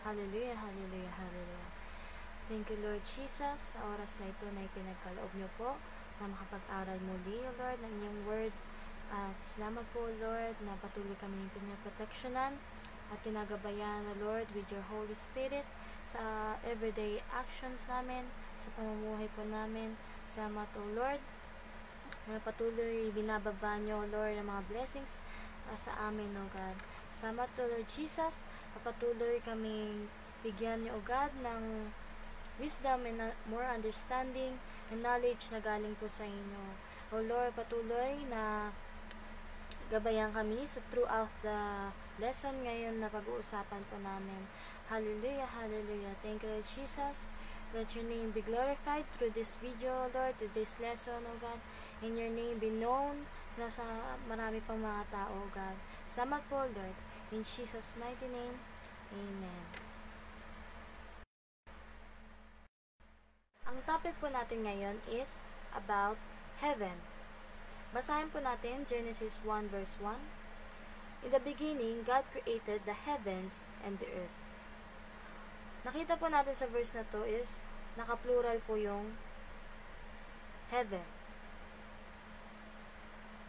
Hallelujah, hallelujah, hallelujah. Thank you, Lord Jesus, sa oras na ito na ipinagkaloob niyo po na makapag-aral muli, Lord, ng iyong word. At salamat po, Lord, na patuloy kami pinaproteksyonan at kinagabayan, Lord, with your Holy Spirit sa everyday actions namin, sa pamumuhay po namin. Salamat po, Lord, na patuloy binababa niyo, Lord, ang mga blessings sa amin, O God. Salamat po, Lord Jesus, patuloy kaming bigyan niyo, O God, ng wisdom and more understanding and knowledge na galing po sa inyo. O Lord, patuloy na gabayan kami sa throughout the lesson ngayon na pag-uusapan po namin. Hallelujah, hallelujah. Thank you, Lord Jesus. Let your name be glorified through this video, Lord, through this lesson, O God. And your name be known na sa marami pang mga tao, O God. Salamat po, Lord. In Jesus' mighty name, Amen. Ang topic po natin ngayon is about heaven. Basahin po natin Genesis 1 verse 1. In the beginning, God created the heavens and the earth. Nakita po natin sa verse na to is naka-plural po yung heaven.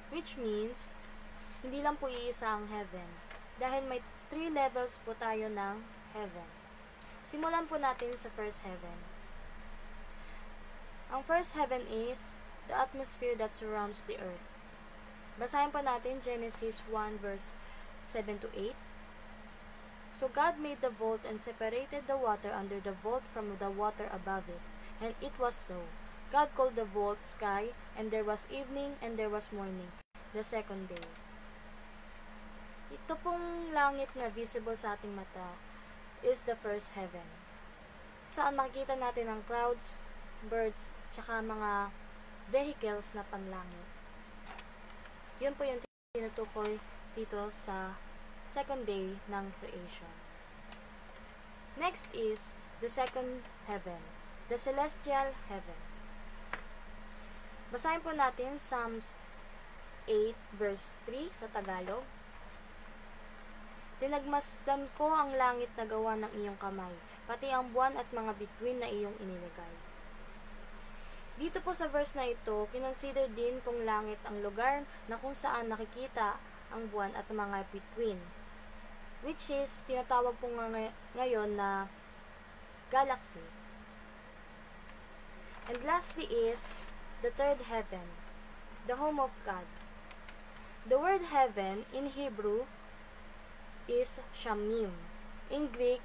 Which means, hindi lang po iisa ang heaven. Dahil may 3 levels po tayo ng heaven. Simulan po natin sa first heaven. Ang first heaven is the atmosphere that surrounds the earth. Basahin po natin Genesis 1 verse 7 to 8. So God made the vault and separated the water under the vault from the water above it. And it was so. God called the vault sky, and there was evening and there was morning, the second day. Ito pong langit na visible sa ating mata is the first heaven. Saan makikita natin ang clouds, birds, tsaka mga vehicles na panlangit. Yun po yung tinutukoy dito sa second day ng creation. Next is the second heaven, the celestial heaven. Basahin po natin Psalms 8 verse 3 sa Tagalog. Tinagmasdan ko ang langit na gawa ng iyong kamay, pati ang buwan at mga bituin na iyong inilagay. Dito po sa verse na ito, kinonsider din pong langit ang lugar na kung saan nakikita ang buwan at mga bituin, which is tinatawag po ngayon na galaxy. And lastly is the third heaven, the home of God. The word heaven in Hebrew is Shamim, in Greek,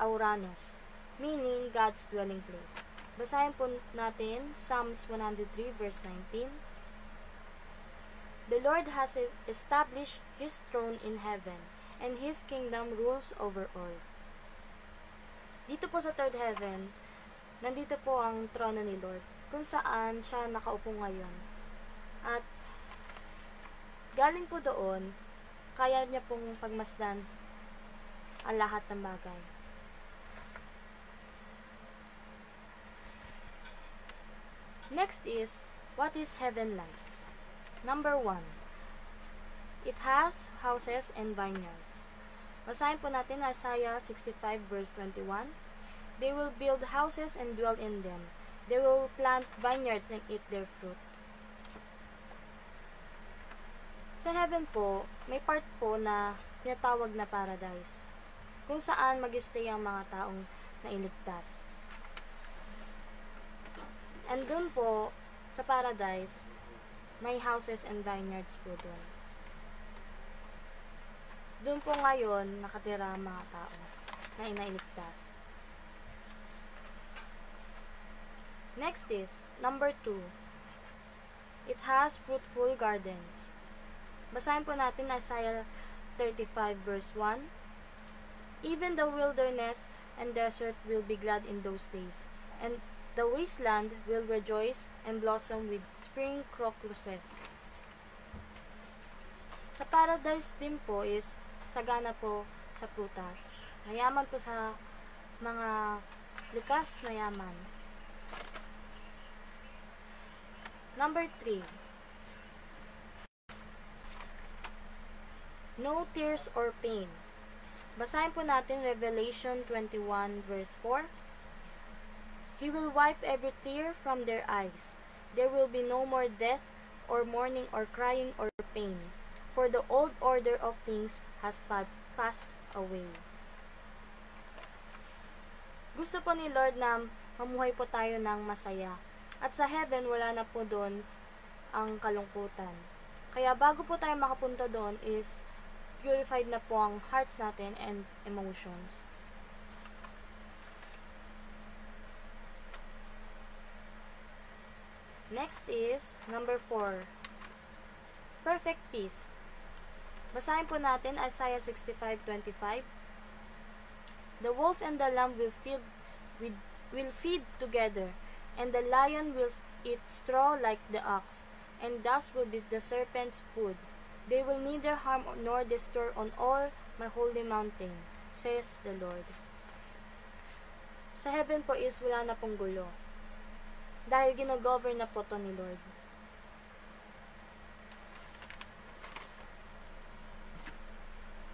Auranos, meaning God's dwelling place. Basahin po natin Psalms 103 verse 19. The Lord has established His throne in heaven, and His kingdom rules over all. Dito po sa third heaven, nandito po ang trono ni Lord, kung saan siya nakaupo ngayon. At galing po doon, kaya niya pong pagmasdan ang lahat ng bagay. Next is, what is heaven like? Number 1, it has houses and vineyards. Basahin po natin Isaiah 65 verse 21. They will build houses and dwell in them. They will plant vineyards and eat their fruit. Sa heaven po, may part po na tinatawag na paradise, kung saan mag-stay ang mga taong nailigtas. And dun po, sa paradise, may houses and vineyards po dun. Dun po ngayon, nakatira ang mga tao na inailigtas. Next is, number 2. It has fruitful gardens. Basahin po natin Isaiah 35 verse 1. Even the wilderness and desert will be glad in those days, and the wasteland will rejoice and blossom with spring crocuses. Sa paradise din po is sagana po sa prutas. Mayaman po sa mga likas na yaman. Number 3. No tears or pain. Basahin po natin Revelation 21 verse 4. He will wipe every tear from their eyes. There will be no more death, or mourning, or crying, or pain, for the old order of things has passed away. Gusto po ni Lord na mamuhay po tayo ng masaya. At sa heaven, wala na po doon ang kalungkutan. Kaya bago po tayo makapunta doon is purified na po ang hearts natin and emotions. Next is number 4. Perfect peace. Basahin po natin Isaiah 65:25. The wolf and the lamb will feed together, and the lion will eat straw like the ox, and dust will be the serpent's food. They will neither harm nor destroy on all my holy mountain, says the Lord. Sa heaven po is wala na pong gulo, dahil ginogovern na po to ni Lord.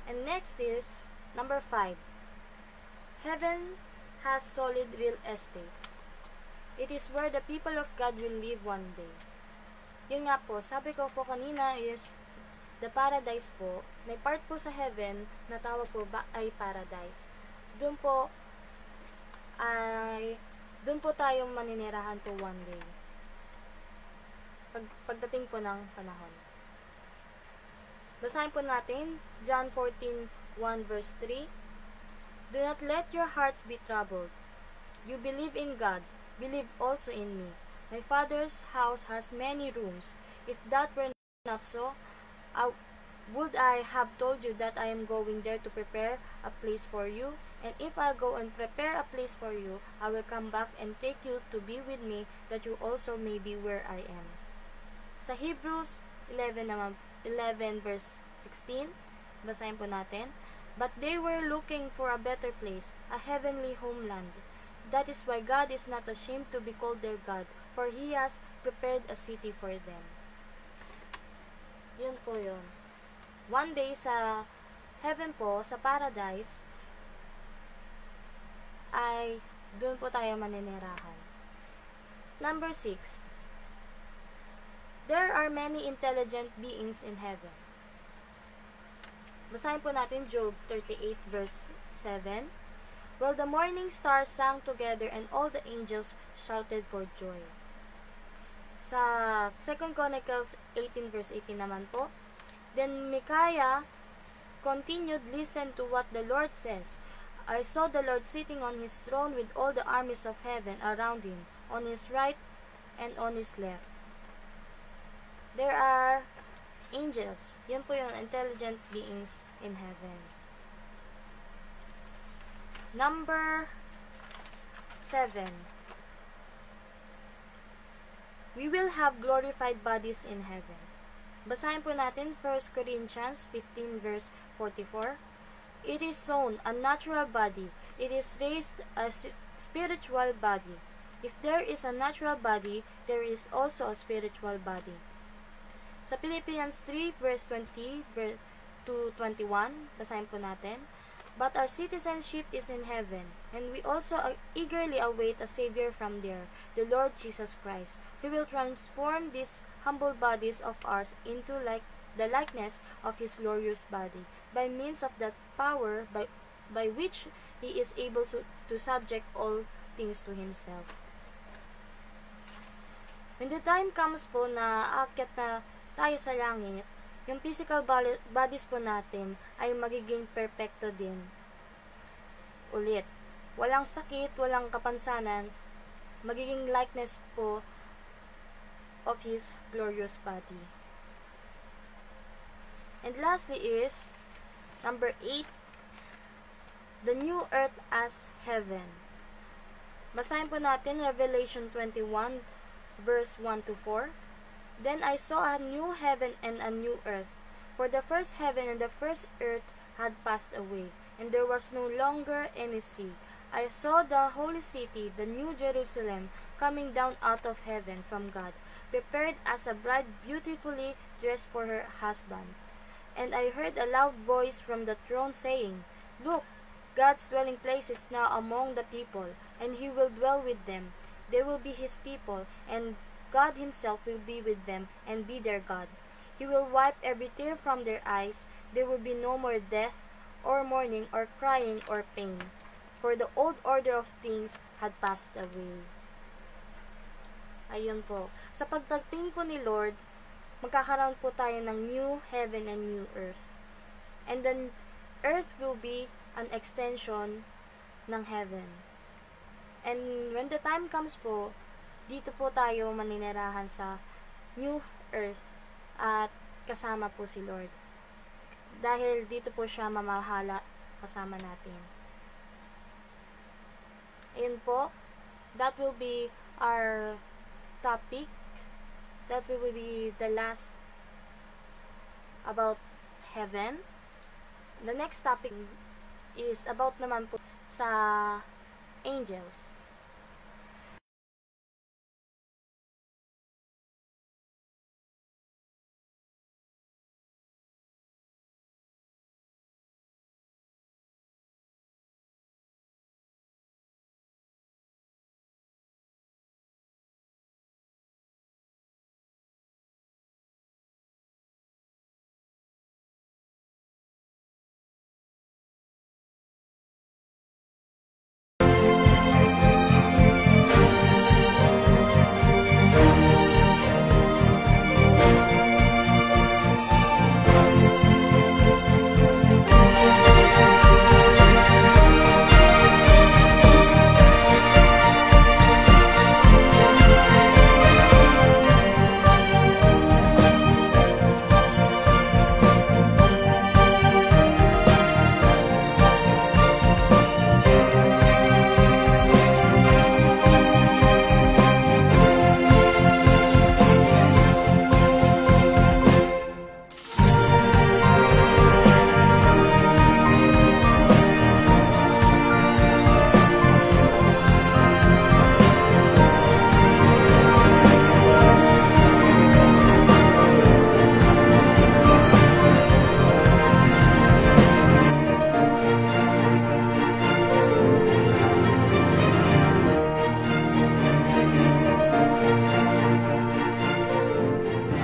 And next is number 5. Heaven has solid real estate. It is where the people of God will live one day. Yun nga po, sabi ko po kanina is the paradise po. May part po sa heaven na tawag po ay paradise. Doon po tayong maninirahan po one day. Pagdating po ng panahon. Basahin po natin John 14:1 verse 3. Do not let your hearts be troubled. You believe in God, believe also in me. My Father's house has many rooms. If that were not so, would I have told you that I am going there to prepare a place for you? And if I go and prepare a place for you, I will come back and take you to be with me, that you also may be where I am. Sa Hebrews 11 verse 16, basahin po natin. But they were looking for a better place, a heavenly homeland. That is why God is not ashamed to be called their God, for He has prepared a city for them. Yun po yun. One day sa heaven po, sa paradise, ay doon po tayo maninirahan. Number 6. There are many intelligent beings in heaven. Basahin po natin Job 38 verse 7. Well, the morning stars sang together and all the angels shouted for joy. Sa 2 Chronicles 18 verse 18 naman po. Then Micaiah continued, listen to what the Lord says. I saw the Lord sitting on his throne with all the armies of heaven around him, on his right and on his left. There are angels. Yun po yung intelligent beings in heaven. Number 7. We will have glorified bodies in heaven. Basahin po natin 1 Corinthians 15 verse 44. It is sown a natural body. It is raised a spiritual body. If there is a natural body, there is also a spiritual body. Sa Philippians 3 verse 20 to 21, basahin po natin. But our citizenship is in heaven, and we also eagerly await a Savior from there, the Lord Jesus Christ, who will transform these humble bodies of ours into the likeness of His glorious body, by means of that power by which He is able to subject all things to Himself. When the time comes po na aakyat na tayo sa langit, yung physical bodies po natin ay magiging perfecto din. Ulit. Walang sakit, walang kapansanan, magiging likeness po of His glorious body. And lastly is, number 8, the new earth as heaven. Basahin po natin Revelation 21, verse 1 to 4. Then I saw a new heaven and a new earth, for the first heaven and the first earth had passed away, and there was no longer any sea. I saw the holy city, the new Jerusalem, coming down out of heaven from God, prepared as a bride beautifully dressed for her husband. And I heard a loud voice from the throne saying, Look, God's dwelling place is now among the people, and He will dwell with them. They will be His people, and God Himself will be with them and be their God. He will wipe every tear from their eyes. There will be no more death, or mourning, or crying, or pain, for the old order of things had passed away. Ayun po. Sa pagdating po ni Lord, magkakaroon po tayo ng new heaven and new earth. And then, earth will be an extension ng heaven. And when the time comes po, dito po tayo maninirahan sa new earth at kasama po si Lord. Dahil dito po siya mamahala kasama natin. Ayun po, that will be our topic. That will be the last about heaven. The next topic is about naman po sa angels.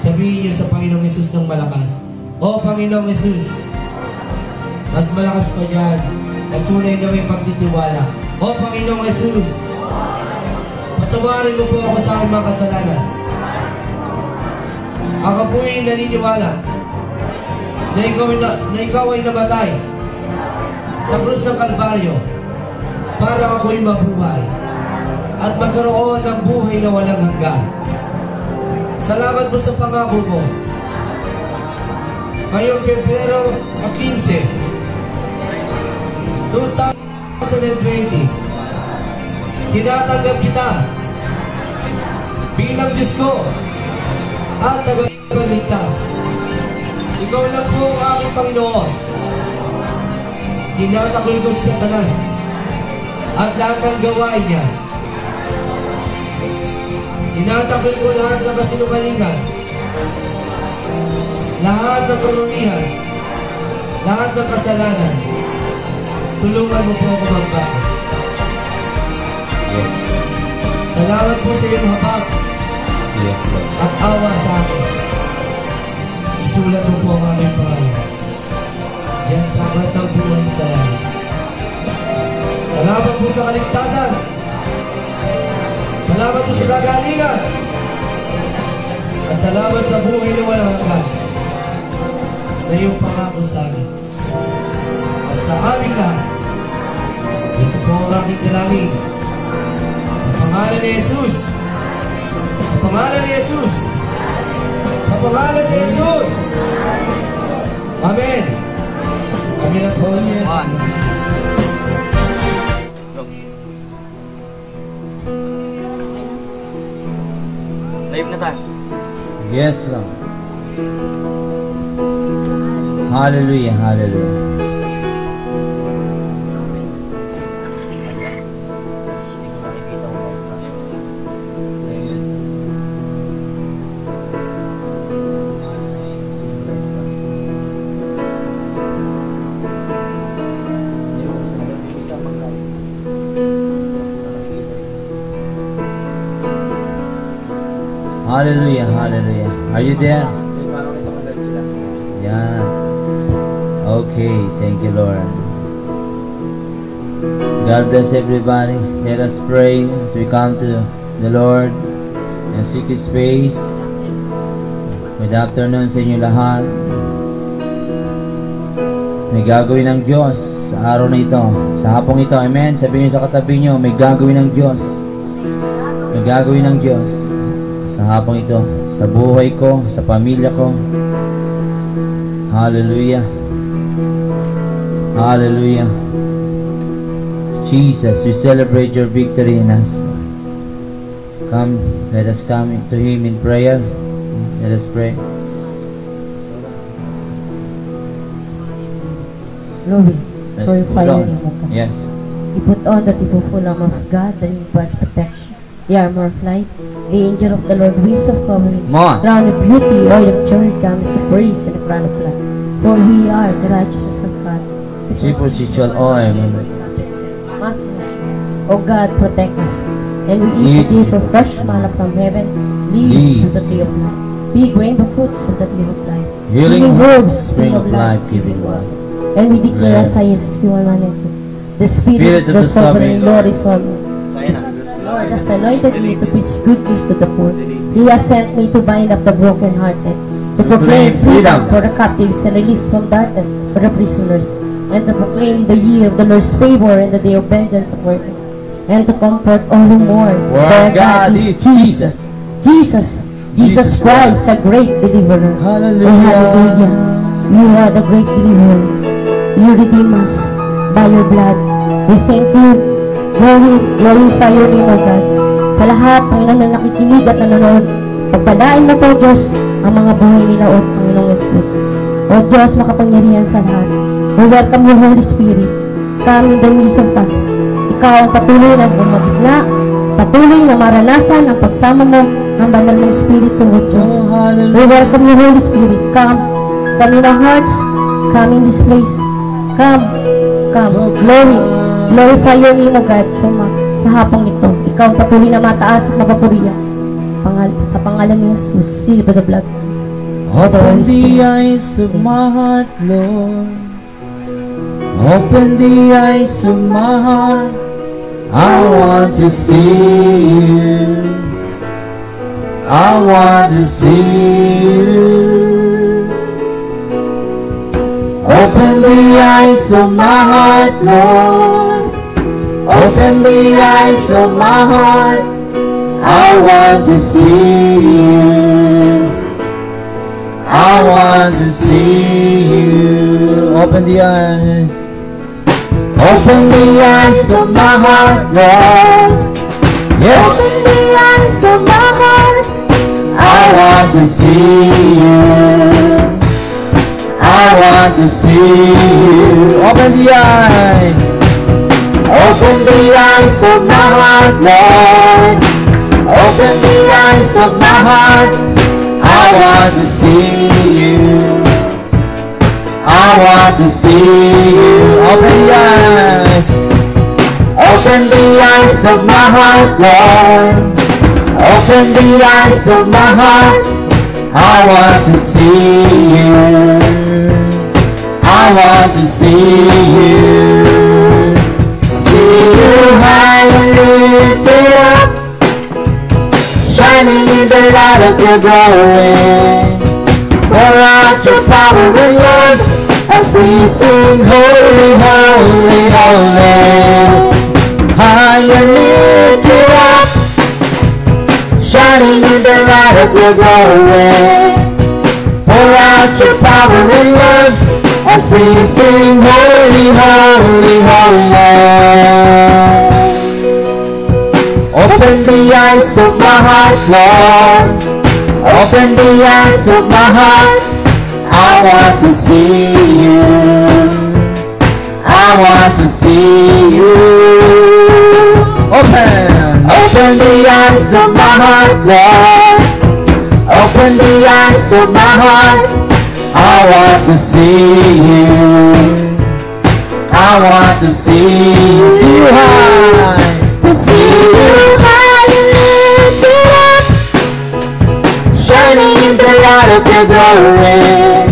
Sabihin niyo sa Panginoong Hesus ng malakas, O Panginoong Hesus, mas malakas pa dyan ang tunay na may pagtitiwala. O Panginoong Hesus, patawarin mo po ako sa aking mga kasalanan. Ako po ay naniniwala na ikaw ay namatay sa krus ng Kalbaryo para ako'y mabuhay at magkaroon ng buhay na walang hanggan. Salamat po sa pangako mo. Ngayong Pebrero 15, 2020, tinatanggap kita bilang Diyos ko at tagapagligtas. Ikaw lang po ang aking Panginoon. Tinatakil ko sa Satanas at lahat ng gawain niya. Tinatakil ko lahat ng kasinungalingan, lahat ng karumihan, lahat ng kasalanan. Tulungan mo po ako magbago. Yes. Salamat po sa iyong habag Yes, Lord. at awa sa akin. Isulat mo po ang aming pangalan diyan sa aklat ng buhay sa langit. Salamat po sa kaligtasan. Salamat po sa kagalingan. At salamat sa buhay na walang hanggan na iyong pangako sa amin. At sa aming lahat, ito po ang aking dalangin. Sa pangalan ni Jesus. Sa pangalan ni Jesus. Sa pangalan ni Jesus. Amen. Amen at po ni Jesus. Live na tayo. Yes, Lord. Hallelujah, hallelujah. Hallelujah, hallelujah. Are you there? Yeah. Okay, thank you, Lord. God bless everybody. Let us pray as we come to the Lord and seek His face. Good afternoon sa inyo lahat. May gagawin ng Diyos sa araw na ito, sa hapong ito. Amen. Sabihin niyo sa katabi niyo, may gagawin ng Diyos. May gagawin ng Diyos sa hapong ito, sa buhay ko, sa pamilya ko. Hallelujah. Hallelujah. Jesus, we celebrate your victory in us. Come, let us come to Him in prayer. Let us pray. Glory, Let's glorify hold your on. name, O God. Yes. You put on the full armor of God, the requires protection, the armor of light, the angel of the Lord, wings of covering, Come on. crown of beauty, oil of joy, garments of praise, and a crown of light. For we are the righteousness of God. Triple ritual oil. O God, protect us, and we eat the deep of fresh manna from heaven, leaves of the tree of life, big rainbow fruits of the tree of life, Healing herbs, spring of life, giving water. and we declare Isaiah 61:1-2. The Spirit of the Sovereign Lord is on me. Lord has anointed me to preach good news to the poor. He has sent me to bind up the brokenhearted, to proclaim freedom for the captives and release from darkness for the prisoners, and to proclaim the year of the Lord's favor and the day of vengeance of workers, and to comfort all who mourn. Word God is Jesus. Jesus Christ, a great deliverer. Hallelujah. Oh, hallelujah. You are the great deliverer. You redeem us by your blood. We thank you. Glorify your name, O God. Sa lahat, Panginoon, na nakikinig at nanonood, pagpalain mo po, Diyos, ang mga buhay nila, O Panginoong Jesus. O Diyos, makapangyarihan sa lahat. We welcome your Holy Spirit. Come in the midst of us. Ikaw ang patuloy na bumagitna, patuloy na maranasan ang pagsama mo ng banal mong Spirit, O Diyos. We welcome your Holy Spirit. Come in our hearts. Come in this place. Come. Glorify your name, O God, sa hapong ito. Ikaw ang patuloy na mataas at mapapuriya. Sa pangalan ni Jesus, seal by the blood of Jesus. Open the eyes of my heart, Lord. Open the eyes of my heart. I want to see you. I want to see you. Open the eyes of my heart, Lord. Open the eyes of my heart. I want to see you. I want to see you. Open the eyes. Open the eyes of my heart, Lord. Yes. Open the eyes of my heart. I want to see you. I want to see you. Open the eyes. Open the eyes of my heart, Lord. Open the eyes of my heart. I want to see you. I want to see you. Open the eyes. Open the eyes of my heart, Lord. Open the eyes of my heart. I want to see you. I want to see you. See you high and lifted up, shining in the light of your glory. Pour out your power and love as we sing holy, holy, holy. High and lifted up, shining in the light of your glory. Pour out your power and love as we sing holy, holy, holy. Open the eyes of my heart, Lord. Open the eyes of my heart. I want to see you. I want to see you. Open the eyes of my heart, Lord. Open the eyes of my heart. I want to see you. I want to see you high. To see you high and lifted up, your glory.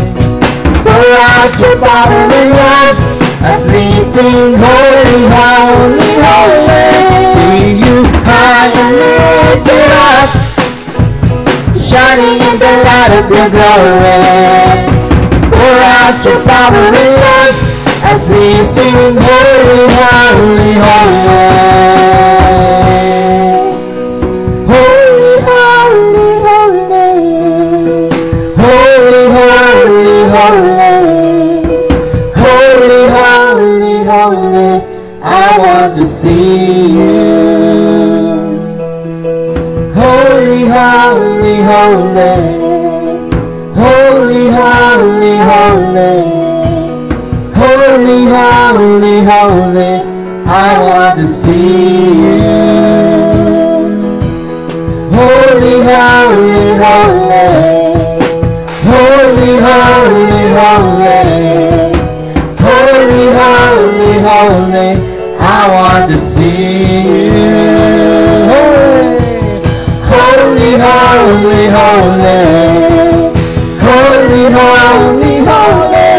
Pour out your power and love as we sing holy, holy, holy. To you high and lifted up, shining in the light of your glory. Pour out your power and love as we sing holy, holy, holy. Holy, holy, holy. Holy, holy, holy. Holy, holy, holy. I want to see you. Holy, holy, holy. Holy, holy, holy. Holy, holy, holy. I want to see you. Holy, holy, holy. Holy, holy, holy. Holy, holy, holy. I want to see you. Holy, holy, holy. Holy, holy, holy.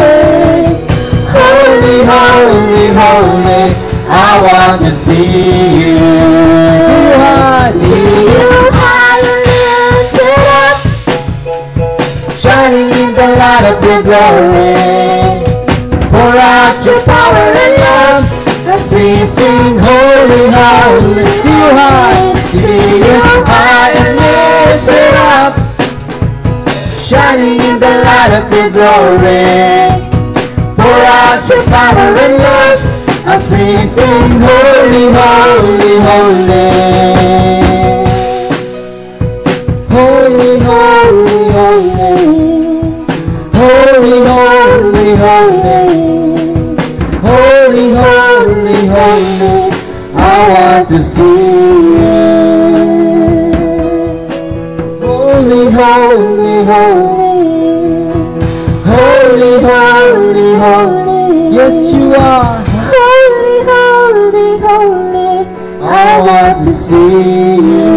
Holy, holy, holy. I want to see you. See you high, see you high and lifted up, shining in the light of your glory. Pour out your power and love as we sing holy, holy. See you high, see you high and lifted up, shining in the light of your glory. Pour out your power and love as we sing holy, holy, holy. Holy, holy, holy. Holy, holy, holy. Holy, holy, holy. I want to see you. Holy, holy, holy. Holy, holy, holy. Yes, you are. Holy, holy, holy. I want to see you.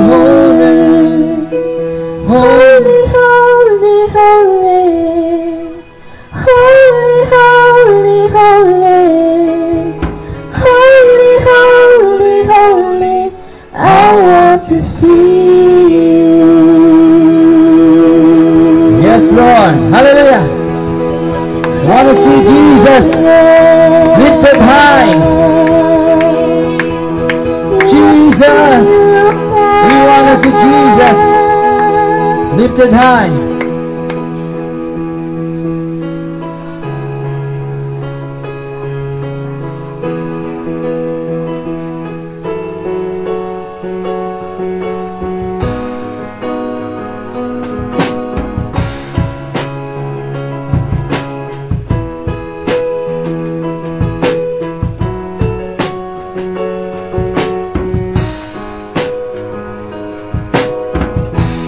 Holy, holy, holy, holy. Holy, holy, holy. Holy, holy, holy. I want to see you. Yes, Lord. Hallelujah. I want to see Jesus lifted high. Jesus. We want to see Jesus lifted high.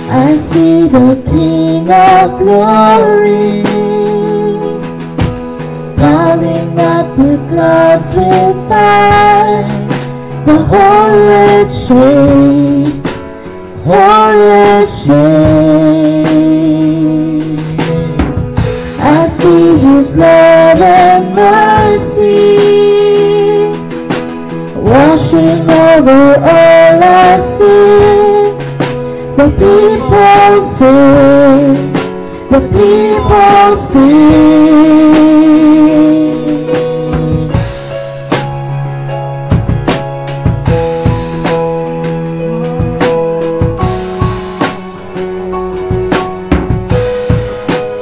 I see the King of Glory coming up the clouds with fire. The whole earth shakes, whole earth shakes. I see His love and mercy washing over all our sin. The people sing, the people sing.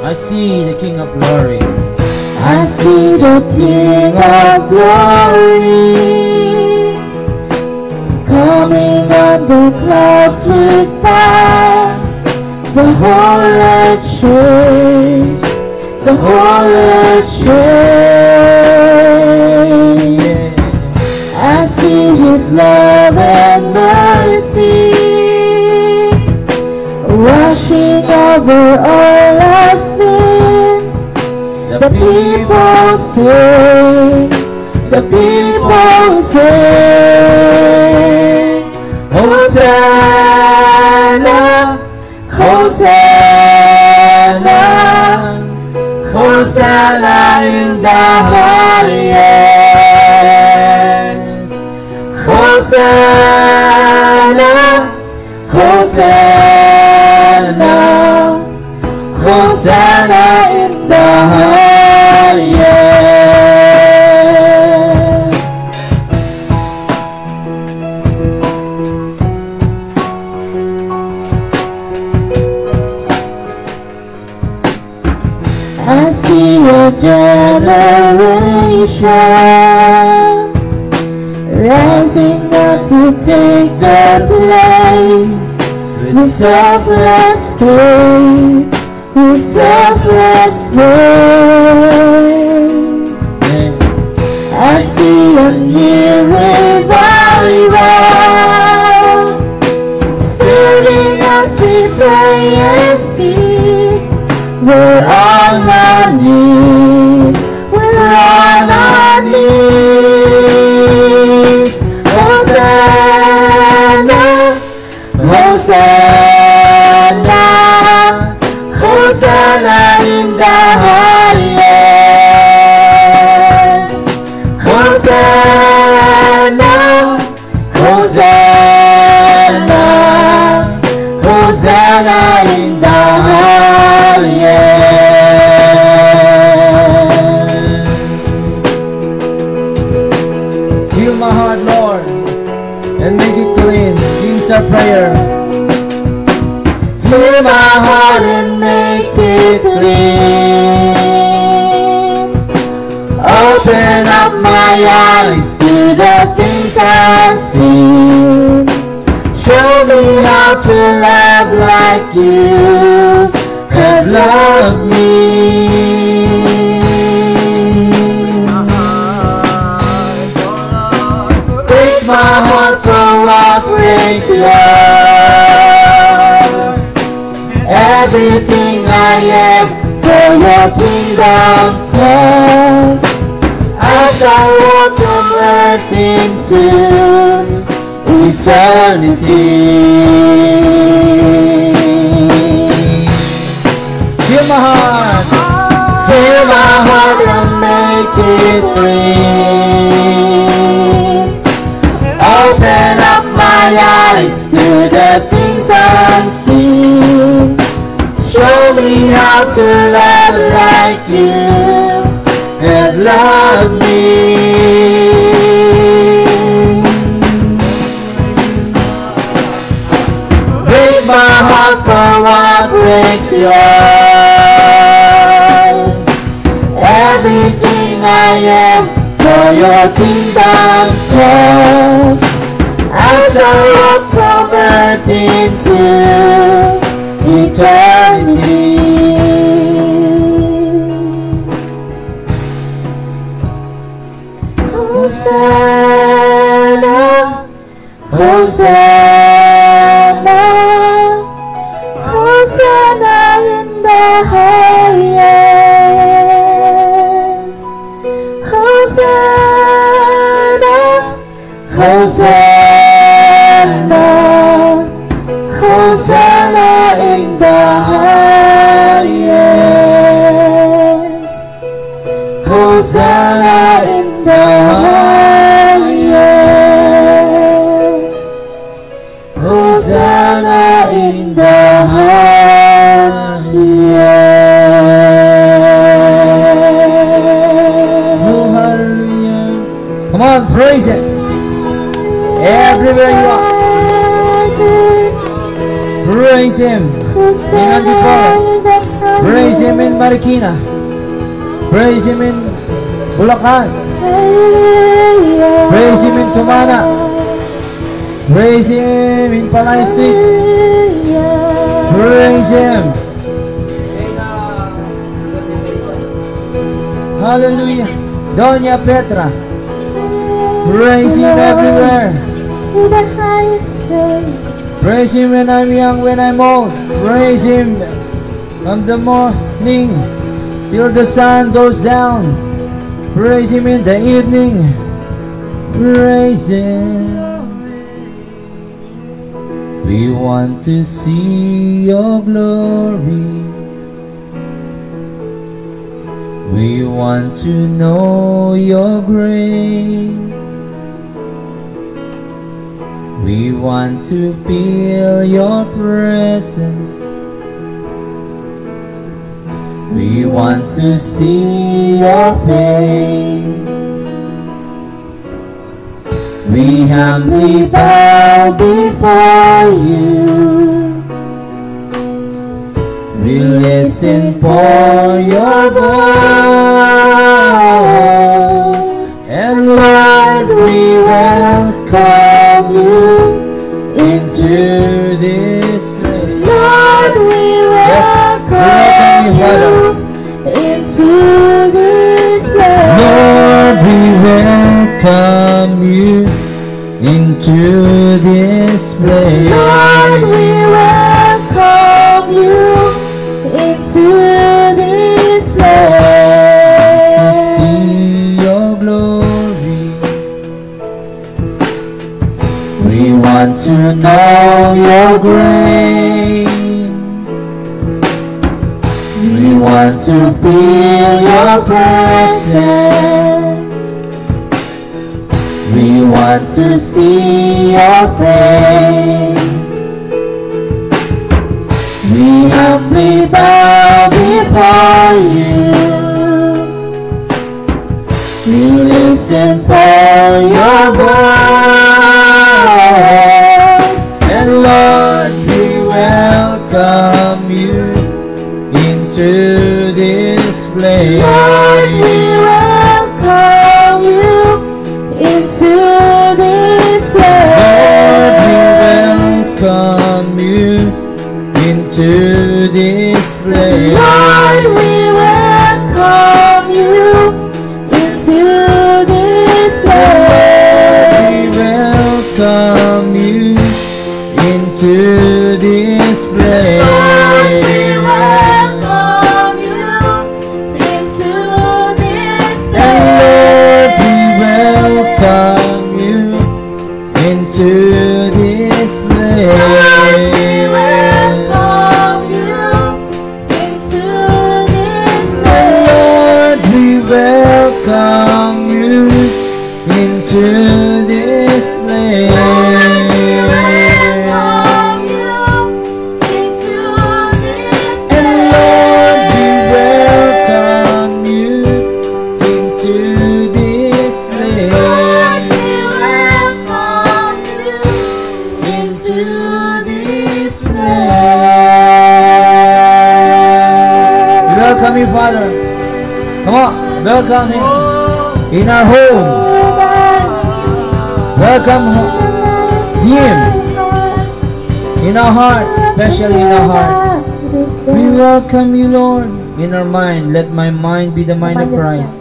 I see the King of Glory. I see the King of Glory coming on the clouds with fire. The whole earth shakes, the whole earth shakes. I see His love and mercy washing over all our sin. The people sing, the people sing. Hosanna, Hosanna. the highest. Hosanna, Hosanna, Hosanna in the highest. I see a generation rising up to take the place with selfless faith, with selfless faith. I see a new revival serving as we pray and seek. We're on our knees, we're on our knees. Hosanna, Hosanna, Hosanna in the highest. Hosanna, Hosanna, Hosanna in the highest. Heal my heart, Lord, and make it clean. This is our prayer. Heal my heart and make it clean. Open up my eyes to the things I've seen. Show me how to love like you have loved me. Break my heart for what breaks love. Everything I am for your kingdom's cause. As I walk from earth into eternity. Heal my heart, heal my heart and make it clean. Open up my eyes to the things unseen. Show me how to love like you have loved me. Break my heart for what breaks yours. Everything I am for your kingdom's cause. As I walk from earth into eternity. Hosanna, Hosanna, Hosanna in the highest. Hosanna, Hosanna, Hosanna in the highest. Hosanna in the highest. Hosanna in the highest. Oh, hallelujah. Come on, praise it. Everywhere you are. Praise Him in Antipolo. Praise Him in Marikina. Praise Him in Bulacan. Praise Him in Tumana. Praise Him in Palay Street. Praise Him. Hallelujah. Doña Petra. Praise Him everywhere. Praise Him when I'm young, when I'm old. Praise Him from the morning till the sun goes down. Praise Him in the evening. Praise Him. We want to see Your glory. We want to know your grace. We want to feel your presence. We want to see your face. We humbly bow before you. We listen for your voice. And Lord, we welcome you into this place. Lord, we welcome you into this place. Lord, we welcome you into this place. Lord, we welcome you into this place. To see your glory. We want to know your grace. We want to feel your presence. We want to see your face. We humbly bow before you. We listen for your voice. And Lord, we welcome you into this place. Lord, we welcome you into this place. Lord, we welcome you into this place. Lord, we welcome you into this place. We welcome you into this place. Lord, we welcome you into this And Lord, we place. welcome you into this place. Lord, we welcome you into this place. Lord, we welcome you into this place. Lord, we welcome you into this And Lord, we welcome you into this place. Lord, we welcome you into this place. We welcome you, Father. Come on, welcome him in our home. Welcome him in our hearts, especially in our hearts. We welcome you, Lord, in our mind. Let my mind be the mind of Christ,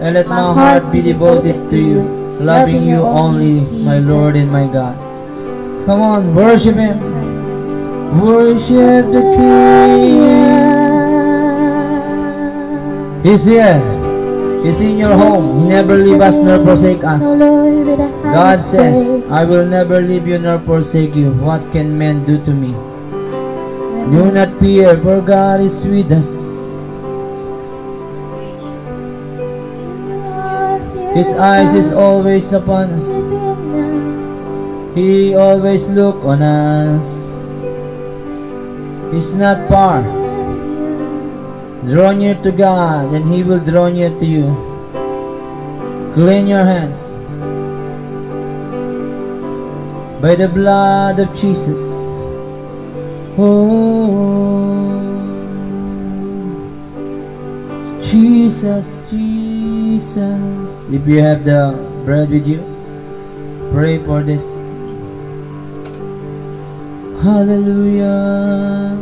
and let my heart be devoted to you, loving you only, my Lord and my God. Come on, worship him. Worship the King. He's here. He's in your home. He never leave us nor forsake us. God says, I will never leave you nor forsake you. What can men do to me? Do not fear, for God is with us. His eyes is always upon us. He always look on us. He's not far. Draw near to God, and He will draw near to you. Clean your hands by the blood of Jesus. Oh, Jesus, Jesus. If you have the bread with you, pray for this. Hallelujah.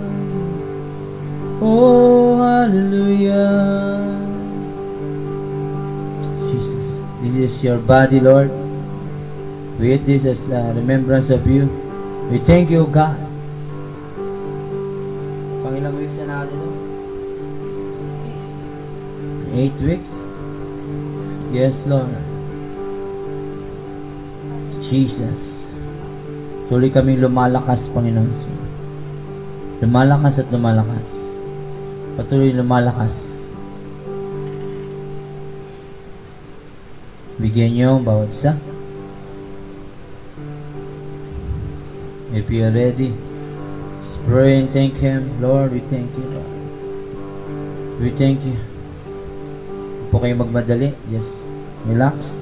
Oh, hallelujah. Jesus, this is your body, Lord. We eat this as a remembrance of you. We thank you, God. Pangilang weeks na natin ito? 8 weeks? Yes, Lord. Jesus. Tuloy kami lumalakas, Panginoon. Lumalakas at lumalakas. Patuloy lumalakas. Bigyan niyo ang bawat isa. If you're ready, just pray and thank Him. Lord, we thank you, Lord. We thank you. Huwag po kayo magmadali. Just relax.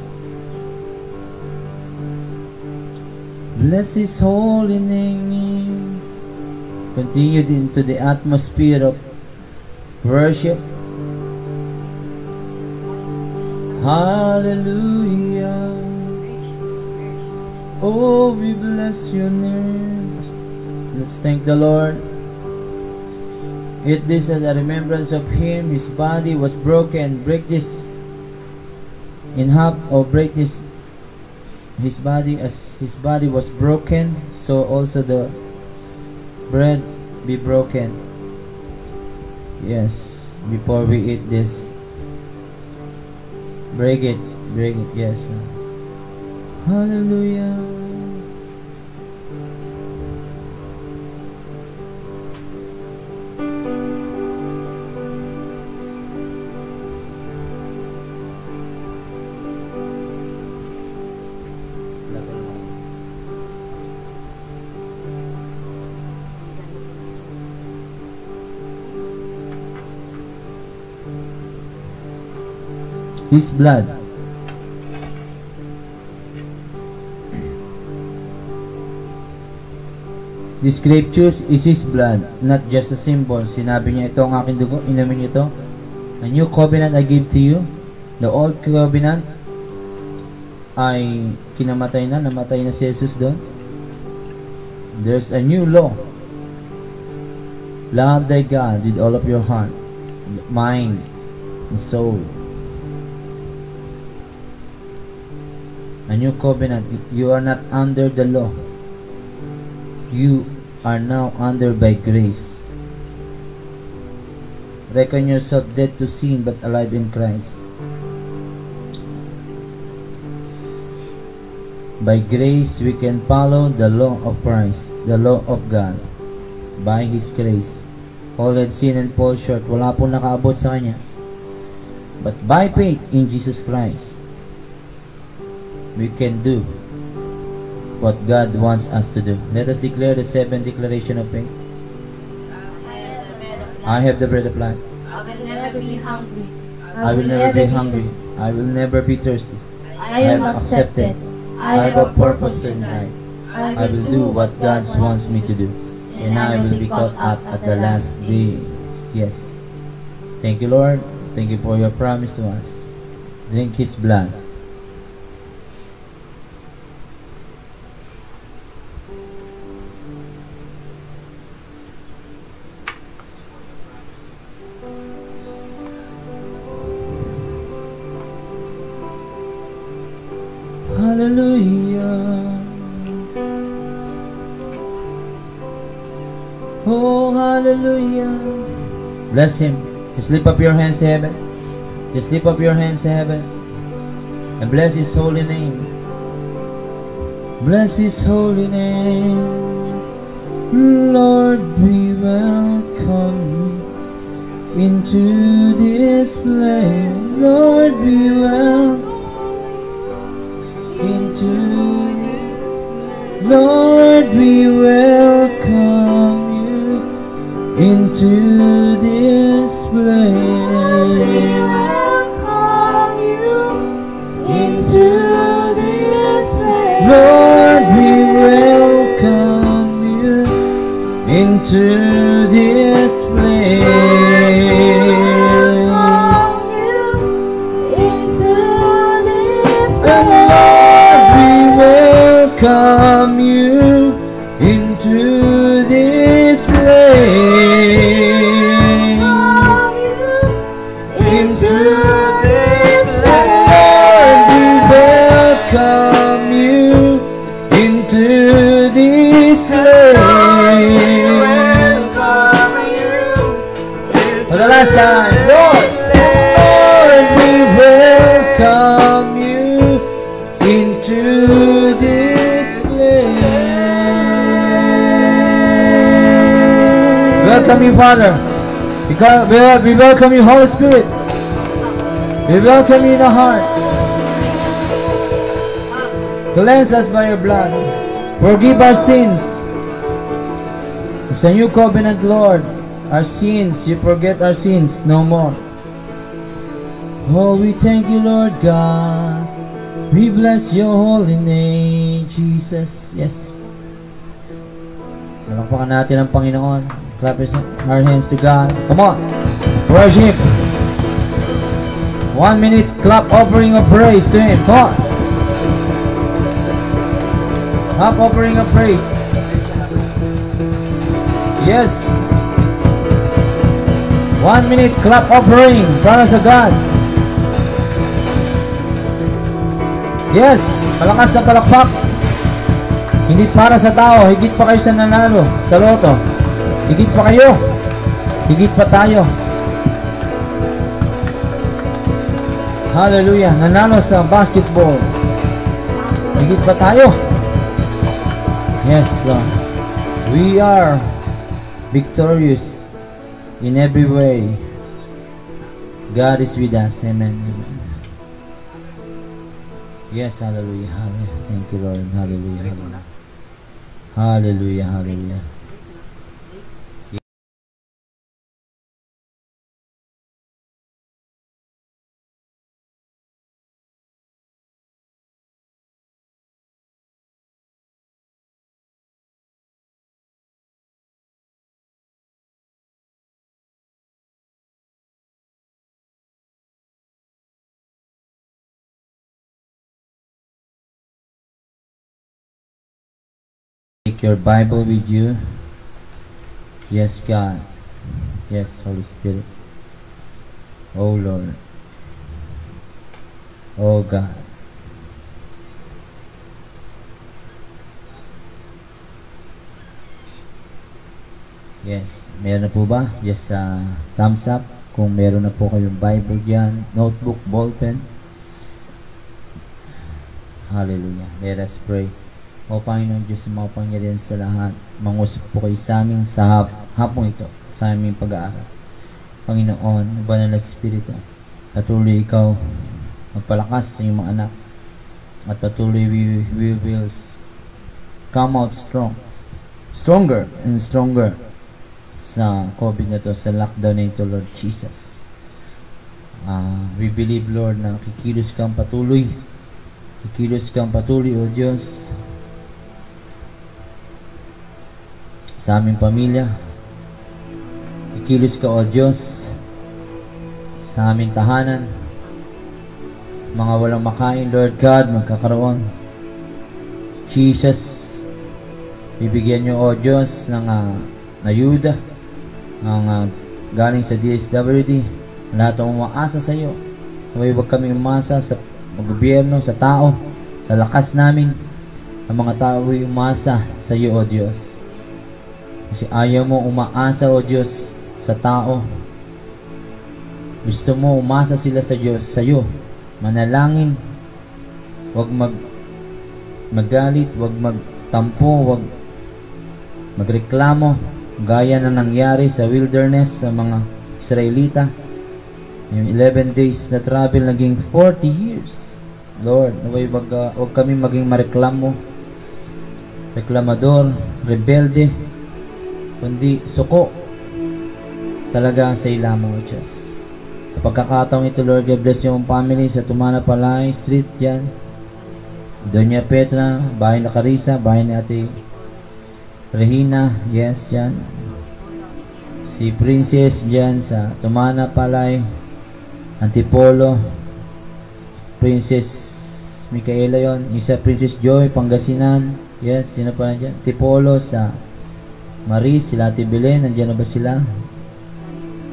Bless His holy name. Continue into the atmosphere of worship. Hallelujah. Oh, we bless your name. Let's thank the Lord. Eat this as a remembrance of Him. His body was broken. Break this in half, or break this. His body, as His body was broken, so also the bread be broken. Yes, before we eat this, break it, yes. Hallelujah. His blood. The scriptures is His blood, not just a symbol. Sinabi niya, ito ang aking dugo, inumin niyo ito. A new covenant I give to you. The old covenant ay kinamatay na, namatay na si Jesus doon. There's a new law. Love thy God with all of your heart, mind, and soul. A new covenant. You are not under the law. You are now under by grace. Reckon yourself dead to sin but alive in Christ. By grace we can follow the law of Christ, the law of God. By His grace. All have sinned and fall short. Wala pong nakaabot sa Kanya. But by faith in Jesus Christ, we can do what God wants us to do. Let us declare the 7 declaration of faith. I have the bread of life. I will never be hungry. I will never be hungry. I will never be thirsty. I am accepted. I have a purpose in life. I will do what God wants me to do. And I will be caught up at the last day. Yes. Thank you, Lord. Thank you for your promise to us. Drink His blood. Hallelujah. Oh, hallelujah. Bless Him. Just lift up your hands to heaven. Just lift up your hands to heaven. And bless His holy name. Bless His holy name. Lord, we welcome you into this place. Lord, we welcome Lord, we welcome you into this place. Lord, we welcome you into this place. Welcome you into this place. Into this place. We welcome you into this place. For the last time, Lord, we welcome you into this place. Welcome you, Father. We welcome you, Holy Spirit. We welcome you in our hearts. Cleanse us by your blood. Forgive our sins. It's a new covenant, Lord. Our sins, you forget our sins no more. Oh, we thank you, Lord God. We bless your holy name, Jesus. Yes. Palakpakan natin ang Panginoon. Clap our hands to God. Come on. Worship. 1 minute clap offering of praise to Him. Come on. Clap offering of praise. Yes. 1 minute clap offering para sa God. Yes, malakas sa palakpak. Hindi para sa tao, higit pa kayo sa nanalo sa loto. Higit pa kayo. Higit pa tayo. Hallelujah. Nanalo sa basketball. Higit pa tayo. Yes, Lord. We are victorious in every way. God is with us. Amen. Yes, hallelujah, hallelujah. Thank you, Lord. Hallelujah, hallelujah. Hallelujah, hallelujah. Take your Bible with you. Yes, God. Yes, Holy Spirit. Oh, Lord. Oh, God. Yes. Meron na po ba? Yes, thumbs up. Kung meron na po kayong Bible dyan, notebook, ballpen. Hallelujah. Let us pray. O Panginoon Diyos, mapangyarihan sa lahat, mangusap po kayo sa amin sa hapong ito, sa aming pag-aaral. Panginoon, banal na Espiritu, patuloy ikaw magpalakas sa iyong mga anak, at patuloy we will come out stronger and stronger sa COVID na to, sa lockdown na ito, Lord Jesus. We believe, Lord, na kikilos kang patuloy, O Diyos, sa aming pamilya. Ikilos ka, O Diyos, sa aming tahanan. Mga walang makain, Lord God, magkakaroon. Jesus, bibigyan nyo, O Diyos, ng ayuda, ng galing sa DSWD. Lahat ang umaasa sa iyo. Huwag kami umasa sa gobyerno, sa tao, sa lakas namin. Ang mga tao ay umasa sa iyo, O Diyos. Kasi ayaw mo umaasa, O Diyos, sa tao. Gusto mo umasa sila sa Diyos, sa iyo. Manalangin. Huwag magalit, huwag magtampo, huwag magreklamo. Gaya na nangyari sa wilderness sa mga Israelita. Yung 11 days na travel, naging 40 years. Lord, huwag kami maging mareklamo, reklamador, rebelde, kundi suko talaga sa ilamo, O Diyos. Sa pagkakataong ito, Lord, God bless yung family sa Tumana Palay Street dyan, Doña Petra, bahay na Carissa, bahay ni Ate Regina, yes, dyan. Si Princess dyan sa Tumana Palay, Antipolo, Princess Micaela yon, isa Princess Joy, Pangasinan, yes, sino pa na dyan? Antipolo sa Maris, sila Ate Belen, nandiyan na ba sila?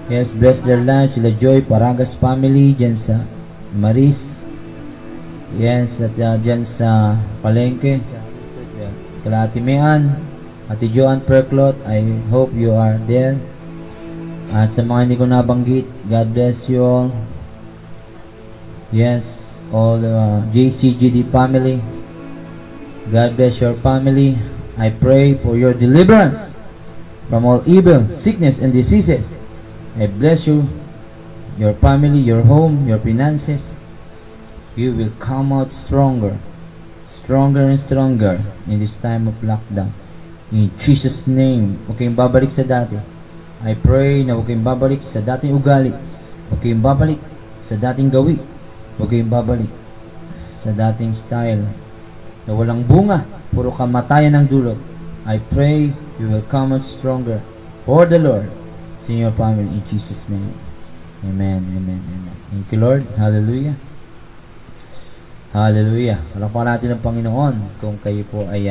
Yes, bless their lives. Sila Joy, Paragas family, dyan sa Maris. Yes, at dyan sa Palengke. Kala Ate Mean, Ate Joan Perclot, I hope you are there. At sa mga hindi ko nabanggit, God bless you all. Yes, all the JCGD family. God bless your family. I pray for your deliverance from all evil, sickness, and diseases. I bless you, your family, your home, your finances. You will come out stronger stronger and stronger in this time of lockdown. In Jesus' name, huwag kayong babalik sa dati. I pray na huwag kayong babalik sa dating ugali. Huwag kayong babalik sa dating gawi. Huwag kayong babalik sa dating style na walang bunga, puro kamatayan ang dulot. I pray you will come out stronger for the Lord in your family in Jesus' name. Amen, amen, amen. Thank you, Lord. Hallelujah. Hallelujah. Palakpakan natin ang Panginoon kung kayo po ay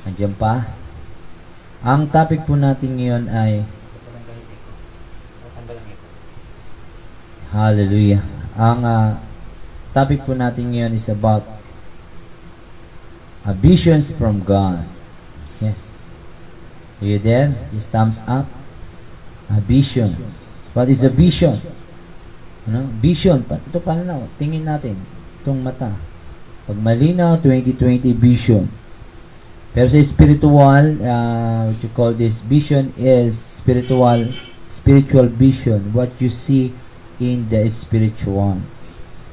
nandiyan pa. Ang topic po natin ngayon ay Hallelujah. Ang topic po natin ngayon is about visions from God. Yes. Are you there? Just thumbs up. Visions. What is a vision? Ano? Vision. Ito paano? Tingin natin. Itong mata. Pag malinaw, 2020 vision. Pero sa spiritual, what you call this vision is spiritual vision. What you see in the spiritual.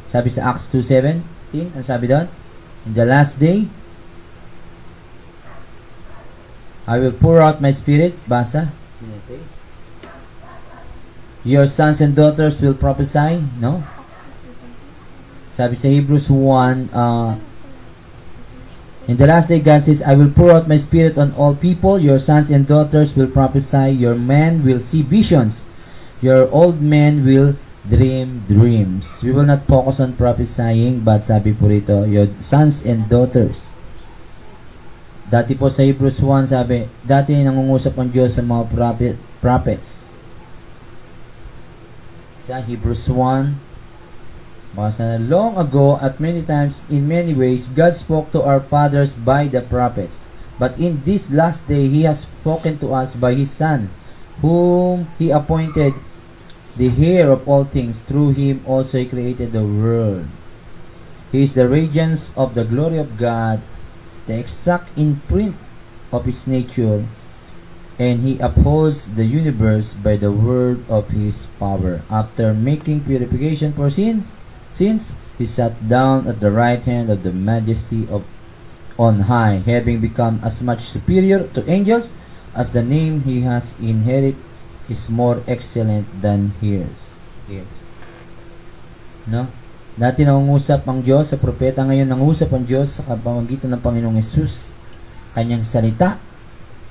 Sabi sa Acts 2:17, ano sabi doon? In the last day, I will pour out my spirit. Basa. Your sons and daughters will prophesy. No? Sabi sa Hebrews 1, in the last day, God says, I will pour out my spirit on all people. Your sons and daughters will prophesy. Your men will see visions. Your old men will dream dreams. We will not focus on prophesying, but sabi po rito, your sons and daughters. Dati po sa Hebrews 1, sabi, dati nangungusap ang Diyos sa mga prophets. Sa Hebrews 1, basta na long ago at many times, in many ways, God spoke to our fathers by the prophets. But in this last day, He has spoken to us by His Son, whom He appointed the heir of all things. Through Him also He created the world. He is the radiance of the glory of God, the exact imprint of His nature, and He upholds the universe by the word of His power. After making purification for sins, He sat down at the right hand of the majesty of on high, having become as much superior to angels as the name He has inherited is more excellent than his. No? Dati nangungusap ang Diyos sa propeta, ngayon nangusap ang Diyos sa pamamagitan ng Panginoong Hesus. Kanyang salita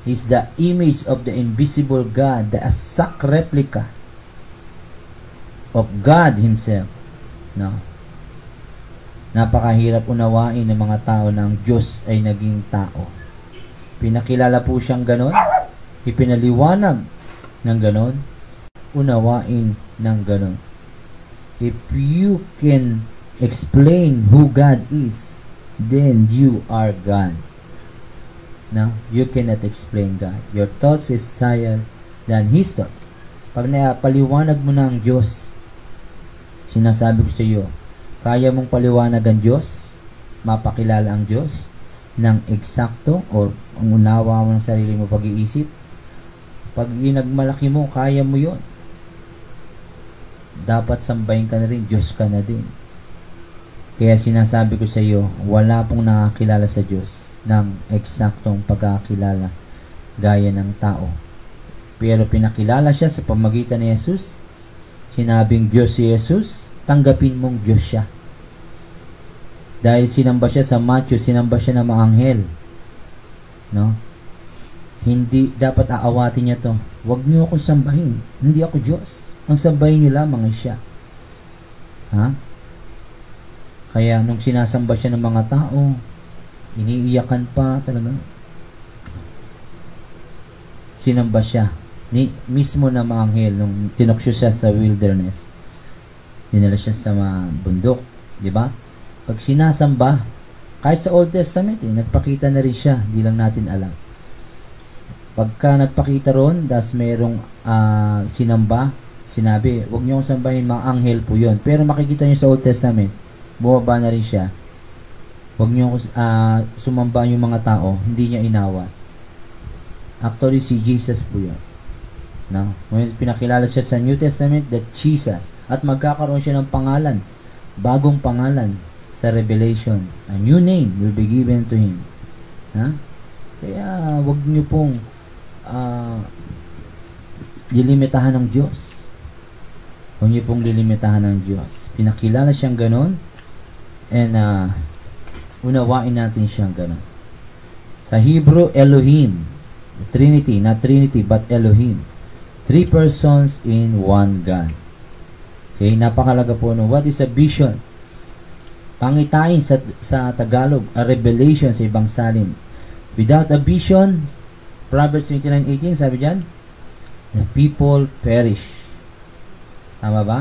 is the image of the invisible God, the exact replica of God Himself. No? Napakahirap unawain ng mga tao na ang Diyos ay naging tao. Pinakilala po siyang ganon, ipinaliwanag ng ganon, unawain ng ganon. If you can explain who God is, then you are God. No, you cannot explain God. Your thoughts is higher than His thoughts. Pag napaliwanag mo na ang Diyos, sinasabi ko sa iyo, kaya mong paliwanag ang Diyos, mapakilala ang Diyos ng eksakto o ang unawa mo ng sarili mo pag-iisip. Pag inagmalaki mo, kaya mo yon. Dapat sambahin ka na rin, Diyos ka na din. Kaya sinasabi ko sa iyo, wala pong nakakilala sa Diyos ng eksaktong pagkakilala gaya ng tao. Pero pinakilala siya sa pamagitan ni Jesus. Sinabing Diyos si Jesus, tanggapin mong Diyos siya. Dahil sinamba siya sa Matthew, sinamba siya ng mga anghel. No? Hindi dapat aawatin niya to. Huwag niyo akong sambahin. Hindi ako Diyos. Ang sambahin niyo lamang ay siya. Ha? Kaya nung sinasamba siya ng mga tao, iniiyakan pa talaga. Sinamba siya. Mismo na mga anghel, nung tinoksyo siya sa wilderness, dinala siya sa bundok. Diba? Pag sinasamba, kahit sa Old Testament, nagpakita na rin siya. Di lang natin alam. Pagka nagpakita ron, das mayroong sinamba, sinabi, huwag niyo akong sambahin, mga anghel po yun. Pero makikita niyo sa Old Testament, bumaba na rin siya. Huwag niyo sumamba yung mga tao, hindi niya inawat. Actually, si Jesus po yun. No? Ngayon, pinakilala siya sa New Testament that Jesus, at magkakaroon siya ng pangalan, bagong pangalan, sa Revelation. A new name will be given to him. Ha? Kaya wag niyo pong lilimitahan ng Diyos. Huwag niyo pong lilimitahan ng Diyos. Pinakilala siyang ganon, and unawain natin siyang ganon. Sa Hebrew, Elohim, Trinity, not Trinity but Elohim. 3 persons in one God. Okay, napakalaga po no. What is a vision? Pangitain sa Tagalog, a revelation sa ibang salin. Without a vision, Proverbs 29:18, sabi dyan, the people perish. Tama ba?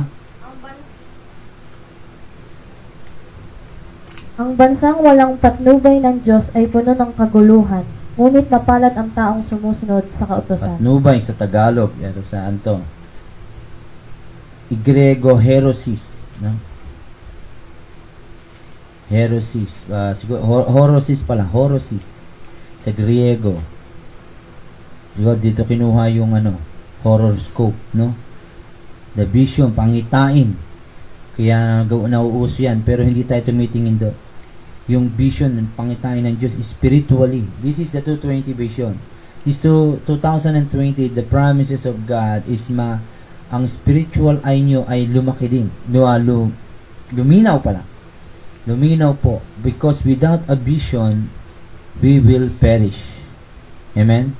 Ang bansang walang patnubay ng Diyos ay puno ng kaguluhan, ngunit mapalad ang taong sumusunod sa kautusan. Patnubay sa Tagalog, yan saan to? Igrego, herosis. No? Herosis. Siguro, horosis pala. Horosis. Sa Griego. Siguro dito kinuha yung horoscope, no? The vision, pangitain. Kaya nauuso yan. Pero hindi tayo tumitingin doon. Yung vision, pangitain ng Diyos spiritually. This is the 220 vision. This 2020, the promises of God is ang spiritual eye nyo ay lumaki din. Luminaw pala. Luminaw po. Because without a vision, we will perish. Amen?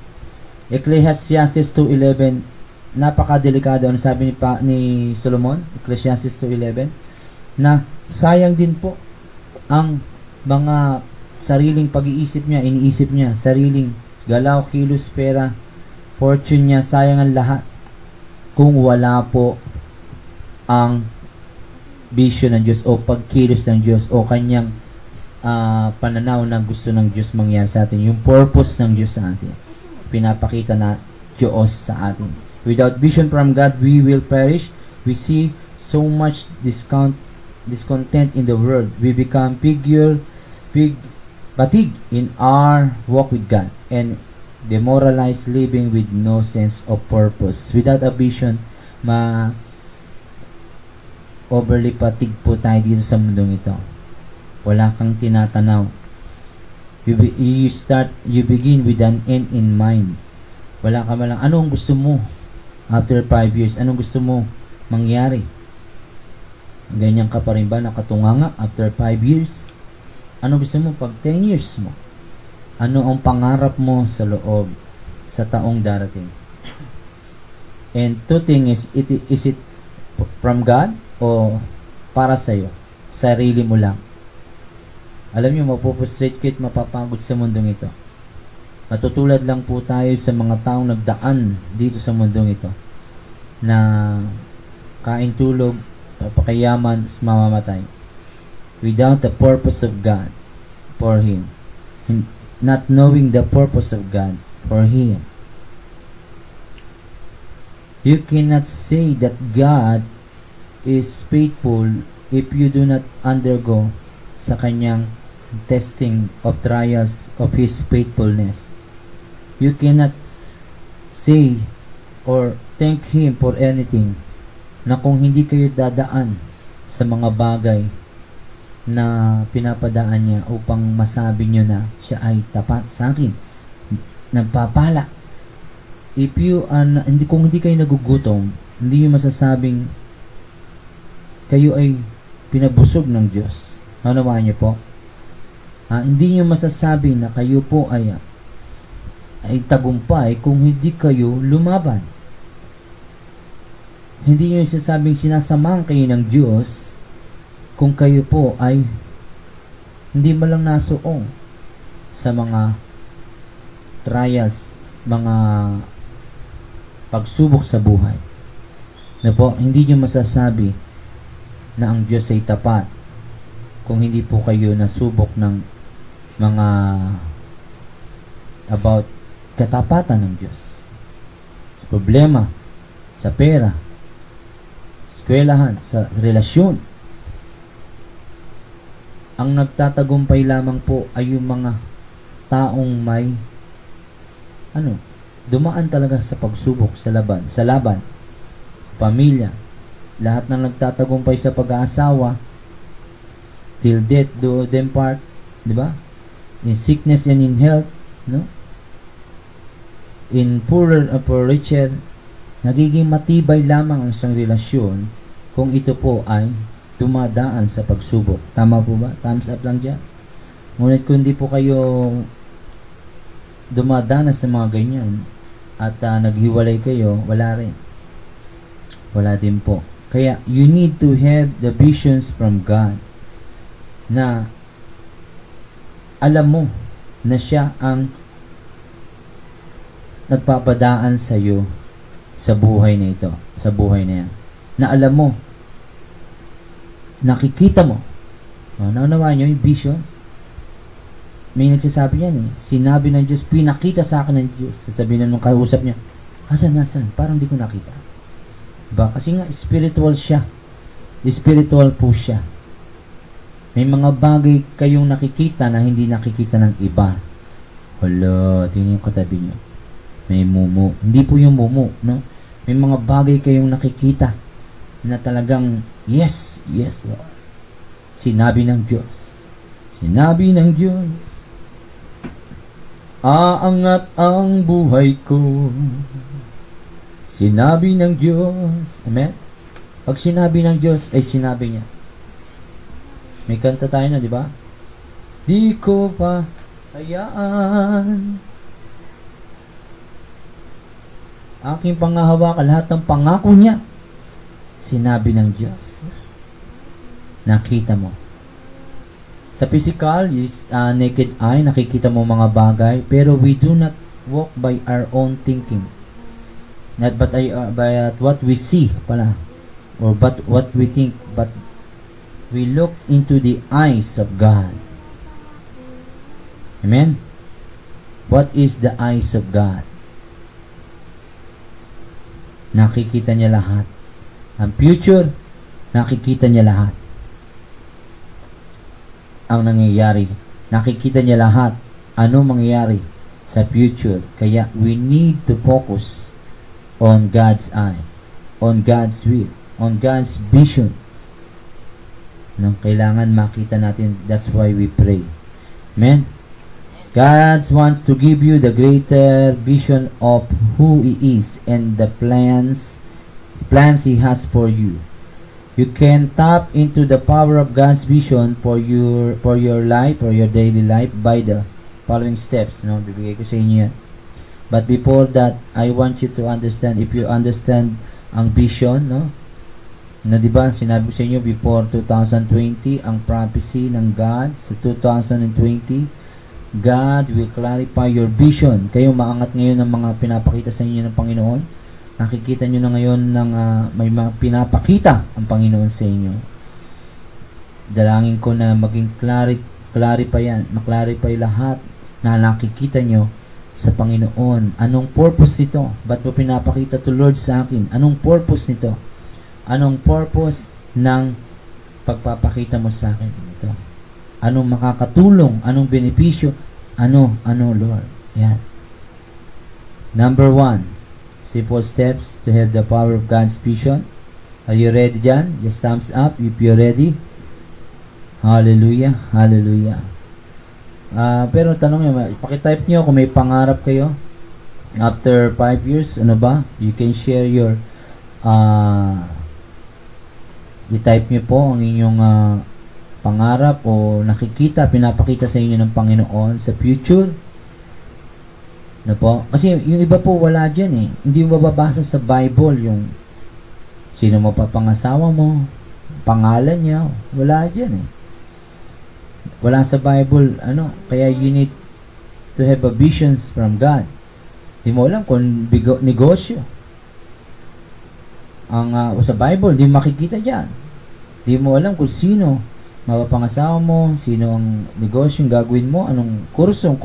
Ecclesiastes 2:11, napakadelikado. Ano sabi ni Solomon? Ecclesiastes 2:11, na sayang din po ang mga sariling pag-iisip niya, iniisip niya, sariling galaw, kilos, pera, fortune niya, sayang ang lahat kung wala po ang vision ng Diyos o pagkilos ng Diyos o kanyang pananaw na gusto ng Diyos mangyari sa atin, yung purpose ng Diyos sa atin, pinapakita na Diyos sa atin. Without vision from God, we will perish. We see so much discontent in the world. We become fatigue in our walk with God and demoralized, living with no sense of purpose. Without a vision, overly fatigue po tayo dito sa mundong ito. Wala kang tinatanaw. You begin with an end in mind. Wala ka malang, ano ang gusto mo after 5 years? Anong gusto mo mangyari? Ganyan ka pa rin ba nakatunganga after 5 years? Ano gusto mo pag 10 years mo? Ano ang pangarap mo sa loob sa taong darating? And two things is it from God o para sa'yo? Sarili mo lang. Alam niyo, mapupustrate kayo at mapapagod sa mundong ito. Matutulad lang po tayo sa mga taong nagdaan dito sa mundong ito na kain tulog, papakayaman, mamamatay. Without the purpose of God for him. Not knowing the purpose of God for him. You cannot say that God is faithful if you do not undergo sa kanyang testing of trials of His faithfulness. You cannot say or thank Him for anything na kung hindi kayo dadaan sa mga bagay na pinapadaan niya upang masabi nyo na siya ay tapat sa akin, nagpapala. If you kung hindi kayo nagugutom, hindi nyo masasabing kayo ay pinabusog ng Diyos. Naunawaan niyo po? Hindi nyo masasabi na kayo po ay tagumpay kung hindi kayo lumaban. Hindi nyo masasabing sinasamahan kayo ng Diyos kung kayo po ay hindi man lang nasuong sa mga trials, mga pagsubok sa buhay. Na po, hindi nyo masasabi na ang Diyos ay tapat kung hindi po kayo nasubok ng mga about katapatan ng Diyos. Problema sa pera, eskwelahan, sa relasyon. Ang nagtatagumpay lamang po ay yung mga taong may dumaan talaga sa pagsubok sa laban, sa pamilya. Lahat ng nagtatagumpay sa pag-aasawa, till death do them part, di ba? In sickness and in health, no? In poorer or richer, nagiging matibay lamang ang isang relasyon kung ito po ay dumadaan sa pagsubok. Tama po ba? Thumbs up lang dyan. Ngunit kung di po kayo dumadanas sa mga ganyan at naghiwalay kayo, wala rin. Wala din po. Kaya you need to have the visions from God na alam mo na siya ang nagpapadaan sa iyo sa buhay na ito, sa buhay na yan. Na alam mo, nakikita mo. Naunawaan nyo yung visions? May nagsasabi yan eh. Sinabi ng Diyos, pinakita sa akin ng Diyos. Sasabihin nung kausap niya, asan? Parang di ko nakita. Diba? Kasi nga, spiritual siya. Spiritual po siya. May mga bagay kayong nakikita na hindi nakikita ng iba. Hala, tingnan yung katabi nyo. May mumu. Hindi po yung mumu, no? May mga bagay kayong nakikita na talagang, yes, Lord. Sinabi ng Diyos. Sinabi ng Diyos. Aangat ang buhay ko. Sinabi ng Diyos. Amen? Pag sinabi ng Diyos, ay sinabi niya. May kanta tayo na, di ba? Di ko pa hayaan aking pangahawakan lahat ng pangako niya. Sinabi ng Diyos. Nakita mo. Sa physical, is naked eye, nakikita mo mga bagay, pero we do not walk by our own thinking. Not but by what we see pala, or but what we think, but we look into the eyes of God. Amen? What is the eyes of God? Nakikita niya lahat. Ang future, nakikita niya lahat. Ang nangyayari, nakikita niya lahat. Ano mangyayari sa future? Kaya we need to focus on God's eye, on God's will, on God's vision. Nang kailangan makita natin, that's why we pray. Amen? God wants to give you the greater vision of who He is and the plans He has for you. You can tap into the power of God's vision for your life, or your daily life, by the following steps. No, bibigay ko sa inyo yan. But before that, I want you to understand, if you understand ang vision, no? Na diba, sinabi ko sa inyo before 2020, ang prophecy ng God sa 2020, God will clarify your vision. Kayo maangat ngayon ng mga pinapakita sa inyo ng Panginoon. Nakikita nyo na ngayon ng may mga pinapakita ang Panginoon sa inyo. Dalangin ko na maging clarify yan, maklarify lahat na nakikita nyo sa Panginoon. Anong purpose nito? Ba't mo pinapakita to Lord sa akin? Anong purpose nito? Anong purpose ng pagpapakita mo sa akin ito? Anong makakatulong? Anong benepisyo? Ano Lord? Yan. Number 1, simple steps to have the power of God's vision. Are you ready dyan? Just thumbs up if you're ready. Hallelujah. Hallelujah. Pero tanong nyo, pakitype nyo kung may pangarap kayo. After 5 years, ano ba? You can share your i-type nyo po ang inyong pangarap o nakikita, pinapakita sa inyo ng Panginoon sa future. Ano po? Kasi yung iba po wala dyan eh. Hindi mo mababasa sa Bible yung sino mo papangasawa mo, pangalan niya, wala dyan eh. Wala sa Bible, kaya you need to have a visions from God. Di mo alam kung negosyo. Sa Bible, di makikita dyan. Di mo alam kung sino mapapangasawa mo, sino ang negosyo yung gagawin mo, anong kursong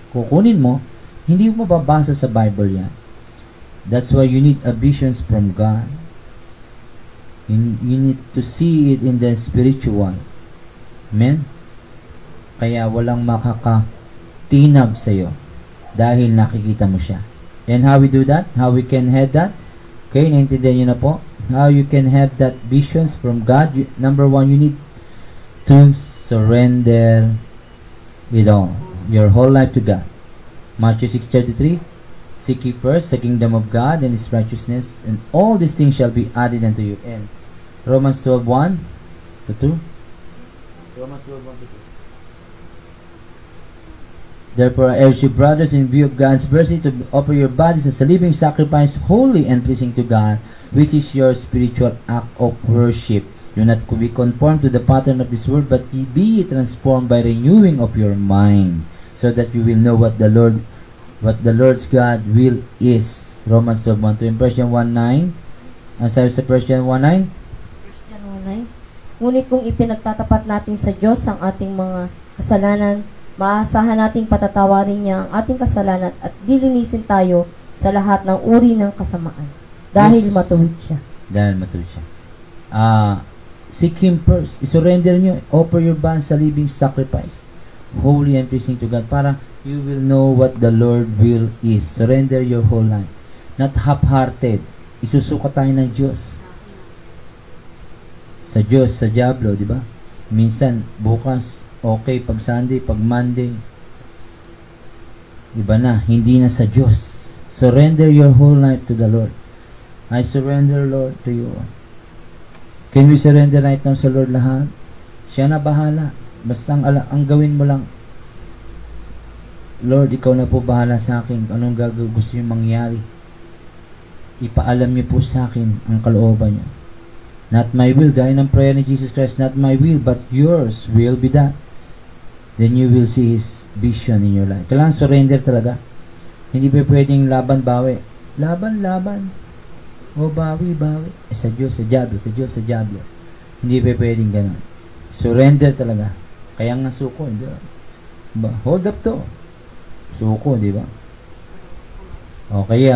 kukunin mo. Hindi mo mababasa sa Bible yan. That's why you need a visions from God. You need to see it in the spiritual. Amen? Kaya walang makakatinag sa'yo dahil nakikita mo siya. And how we do that? How we can have that? Okay, naintindihan nyo na po. How you can have that visions from God. Number 1, you need to surrender with all your whole life to God. Matthew 6:33, seek ye first the kingdom of God and His righteousness, and all these things shall be added unto you. And Romans 12:1 to 2. Romans 12:1 to 2. Therefore, I urge you, brothers, in view of God's mercy, to offer your bodies as a living sacrifice, holy and pleasing to God, which is your spiritual act of worship. Do not be conformed to the pattern of this world, but ye be transformed by renewing of your mind, so that you will know what the Lord's God will is. Romans 12:1 to 1 1:9. Ang sabi sa 1 1:9. Ngunit kung ipinagtatapat natin sa Diyos ang ating mga kasalanan, maasahan nating patatawarin niya ang ating kasalanan at dilinisin tayo sa lahat ng uri ng kasamaan. Dahil matuwid siya. Dahil matuwid siya. Seek Him first. I-surrender nyo. Offer your bodies a living sacrifice, holy and pleasing to God, para you will know what the Lord will is. Surrender your whole life. Not half-hearted. Isusuka tayo ng Diyos. Sa Diyos, sa Diablo, di ba? Minsan, bukas, okay, pag Sunday, pag Monday, iba na, hindi na sa Diyos. Surrender your whole life to the Lord. I surrender, Lord, to you. Can we surrender right now sa Lord lahat? Siya na bahala. Basta ang gawin mo lang, Lord, ikaw na po bahala sa akin. Anong gusto niyo mangyari? Ipaalam niyo po sa akin ang kalooban niyo. Not my will, gaya ng prayer ni Jesus Christ, not my will, but yours will be done. Then you will see His vision in your life. Kailangan surrender talaga. Hindi pa pwedeng laban-bawi. Laban-laban. O bawi-bawi. Sa Diyos, sa Diablo, sa Diyos, sa Diablo. Hindi pa pwedeng ganun. Surrender talaga. Kaya nga suko, di ba? Hold up to. Suko, di ba? O kaya,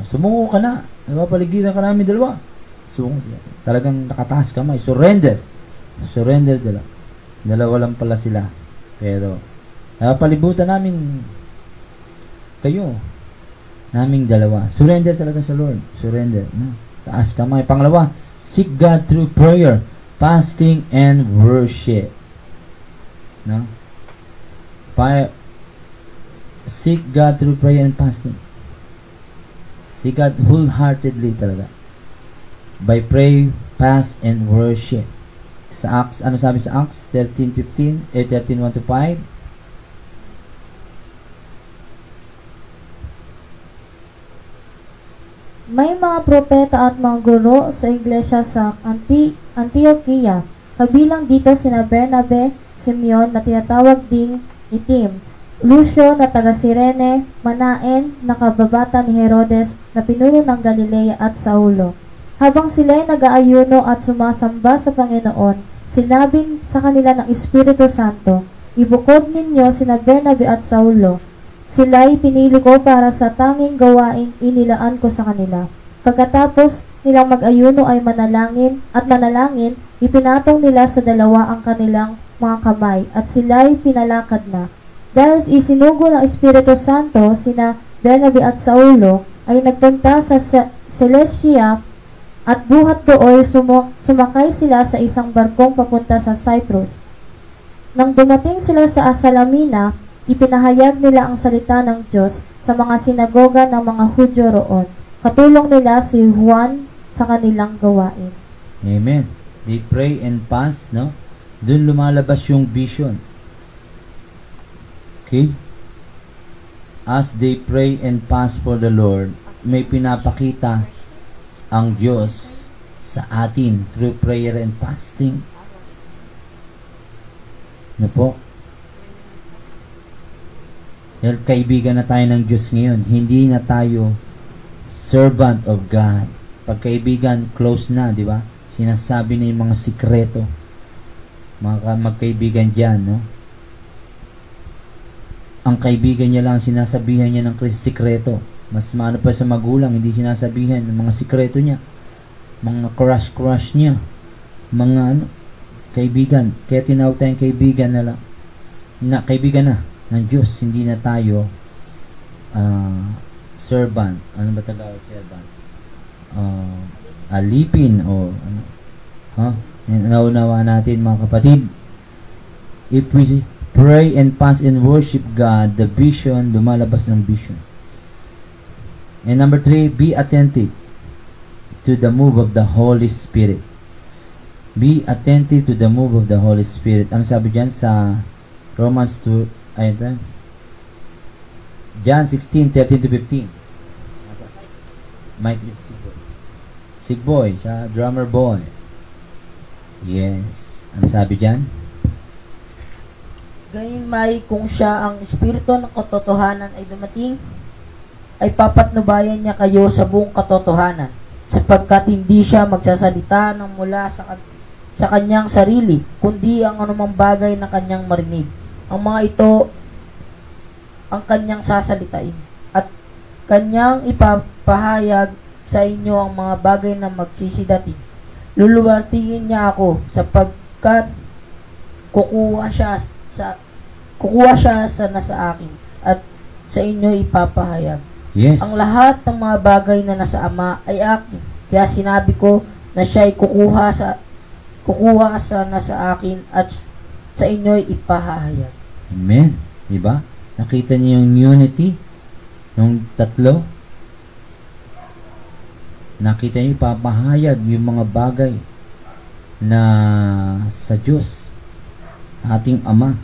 sumuko ka na. Napapaligiran ka namin dalawa. Suko, talagang nakataas kamay. Surrender. Surrender dalawa. Dalawa lang pala sila. Pero, napapalibutan namin kayo. Naming dalawa. Surrender talaga sa Lord. Surrender. No? Taas kamay. Pangalawa, seek God through prayer, fasting, and worship. No? Seek God through prayer and fasting. Seek God wholeheartedly talaga. By pray, fast, and worship. Sa Acts, ano sabi sa Acts 13:15, 13:1-5? May mga propeta at mga guro sa iglesia sa Antioquia. Kabilang dito sina Bernabe, Simeon na tinatawag ding Itim, Lucio na taga Cirene, Manaen na kababata ni Herodes na pinuno ng Galilea at Saulo. Habang sila'y nag-aayuno at sumasamba sa Panginoon, sinabing sa kanila ng Espiritu Santo, ibukod ninyo sina Bernabe at Saulo. Sila'y pinili ko para sa tanging gawaing inilaan ko sa kanila. Pagkatapos nilang mag-ayuno ay manalangin, ipinatong nila sa dalawa ang kanilang mga kamay at sila'y pinalakad na. Dahil isinugo ng Espiritu Santo, sina Bernabe at Saulo ay nagpunta sa Seleucia at buhat dooy sumakay sila sa isang barkong papunta sa Cyprus. Nang dumating sila sa Salamina, ipinahayag nila ang salita ng Diyos sa mga sinagoga ng mga Hudyo roon. Katulong nila si Juan sa kanilang gawain. Amen. They pray and fast, no? Doon lumalabas yung vision. Okay? As they pray and fast for the Lord, may pinapakita ang Diyos sa atin through prayer and fasting. Ano po? Dahil kaibigan na tayo ng Diyos ngayon, hindi na tayo servant of God. Pagkaibigan, close na, di ba? Sinasabi na yung mga sikreto. Mga magkaibigan dyan, no? Ang kaibigan niya lang, sinasabihan niya ng sikreto. Mas maano pa sa magulang, hindi sinasabihan ng mga sikreto niya. Mga crush niya. Mga kaibigan. Kaya tinawag tayong kaibigan na lang. Kaibigan na ng Diyos, hindi na tayo servant. Ano ba Tagalog servant? Alipin o ano? Naunawa natin mga kapatid. If we pray and fast and worship God, the vision, lumalabas ng vision. And number 3, be attentive to the move of the Holy Spirit. Be attentive to the move of the Holy Spirit. Ang sabi dyan sa Romans 2, ayun, John 16:13 to 15. Mike Sigboy, sa drummer boy. Yes. Ano sabi dyan? Gayunmay kung siya ang espiritu ng katotohanan ay dumating, ay papatnubayan niya kayo sa buong katotohanan, sapagkat hindi siya magsasalita ng mula sa kanyang sarili, kundi ang anumang bagay na kanyang marinig. Ang mga ito ang kanyang sasalitain, at kanyang ipapahayag sa inyo ang mga bagay na magsisidating. Luluwatingin niya ako, sapagkat kukuha siya sa nasa akin, at sa inyo ipapahayag. Yes. Ang lahat ng mga bagay na nasa Ama ay akin. Kaya sinabi ko na siya ay kukuha sa nasa akin at sa inyo ipahahayag. Amen. Diba? Nakita niyo yung unity ng tatlo? Nakita niyo ipapahayag yung mga bagay na sa Diyos, ating Ama.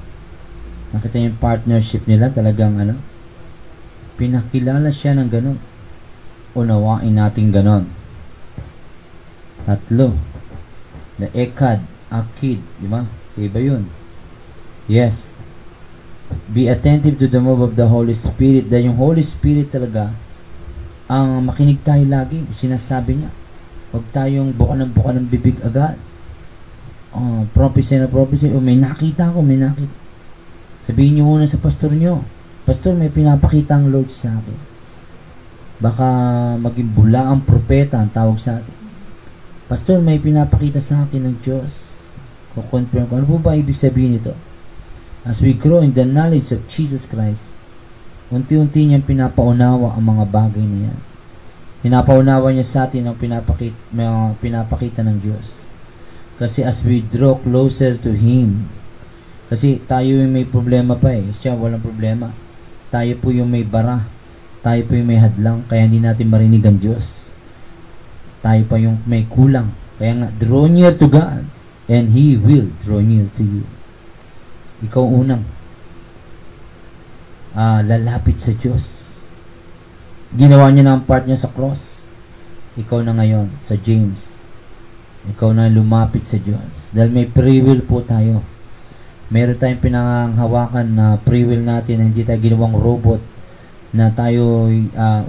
Nakita niyo yung partnership nila, talagang pinakilala siya ng ganon. Unawain natin ganon. Tatlo. The Ekad, Akid, di ba? Iba yun. Yes. Be attentive to the move of the Holy Spirit. Dahil yung Holy Spirit talaga, ang makinig tayo lagi, sinasabi niya. Huwag tayong buka ng bibig agad. Prophecy na prophecy. May nakita ako, may nakita. Sabihin niyo muna sa pastor niyo, Pastor, may pinapakita ang Lord sa akin. Baka maging bula ang propeta ang tawag sa akin. Pastor, may pinapakita sa akin ng Diyos. Kukonfirm ko. Ano po ba ibig sabihin nito? As we grow in the knowledge of Jesus Christ, unti-unti niyang pinapaunawa ang mga bagay na yan. Pinapaunawa niya sa atin ang pinapakita ng Diyos. Kasi as we draw closer to Him, kasi tayo yung may problema pa siya walang problema. Tayo po yung may bara. Tayo po yung may hadlang, kaya hindi natin marinig ang Diyos. Tayo pa yung may kulang. Kaya nga, draw near to God, and He will draw near to you. Ikaw unang lalapit sa Diyos. Ginawa niya na ang part niya sa cross. Ikaw na ngayon, sa James. Ikaw na lumapit sa Diyos. Dahil may free will po tayo. Meron tayong pinanghawakan na free will natin na hindi tayo ginawang robot na tayo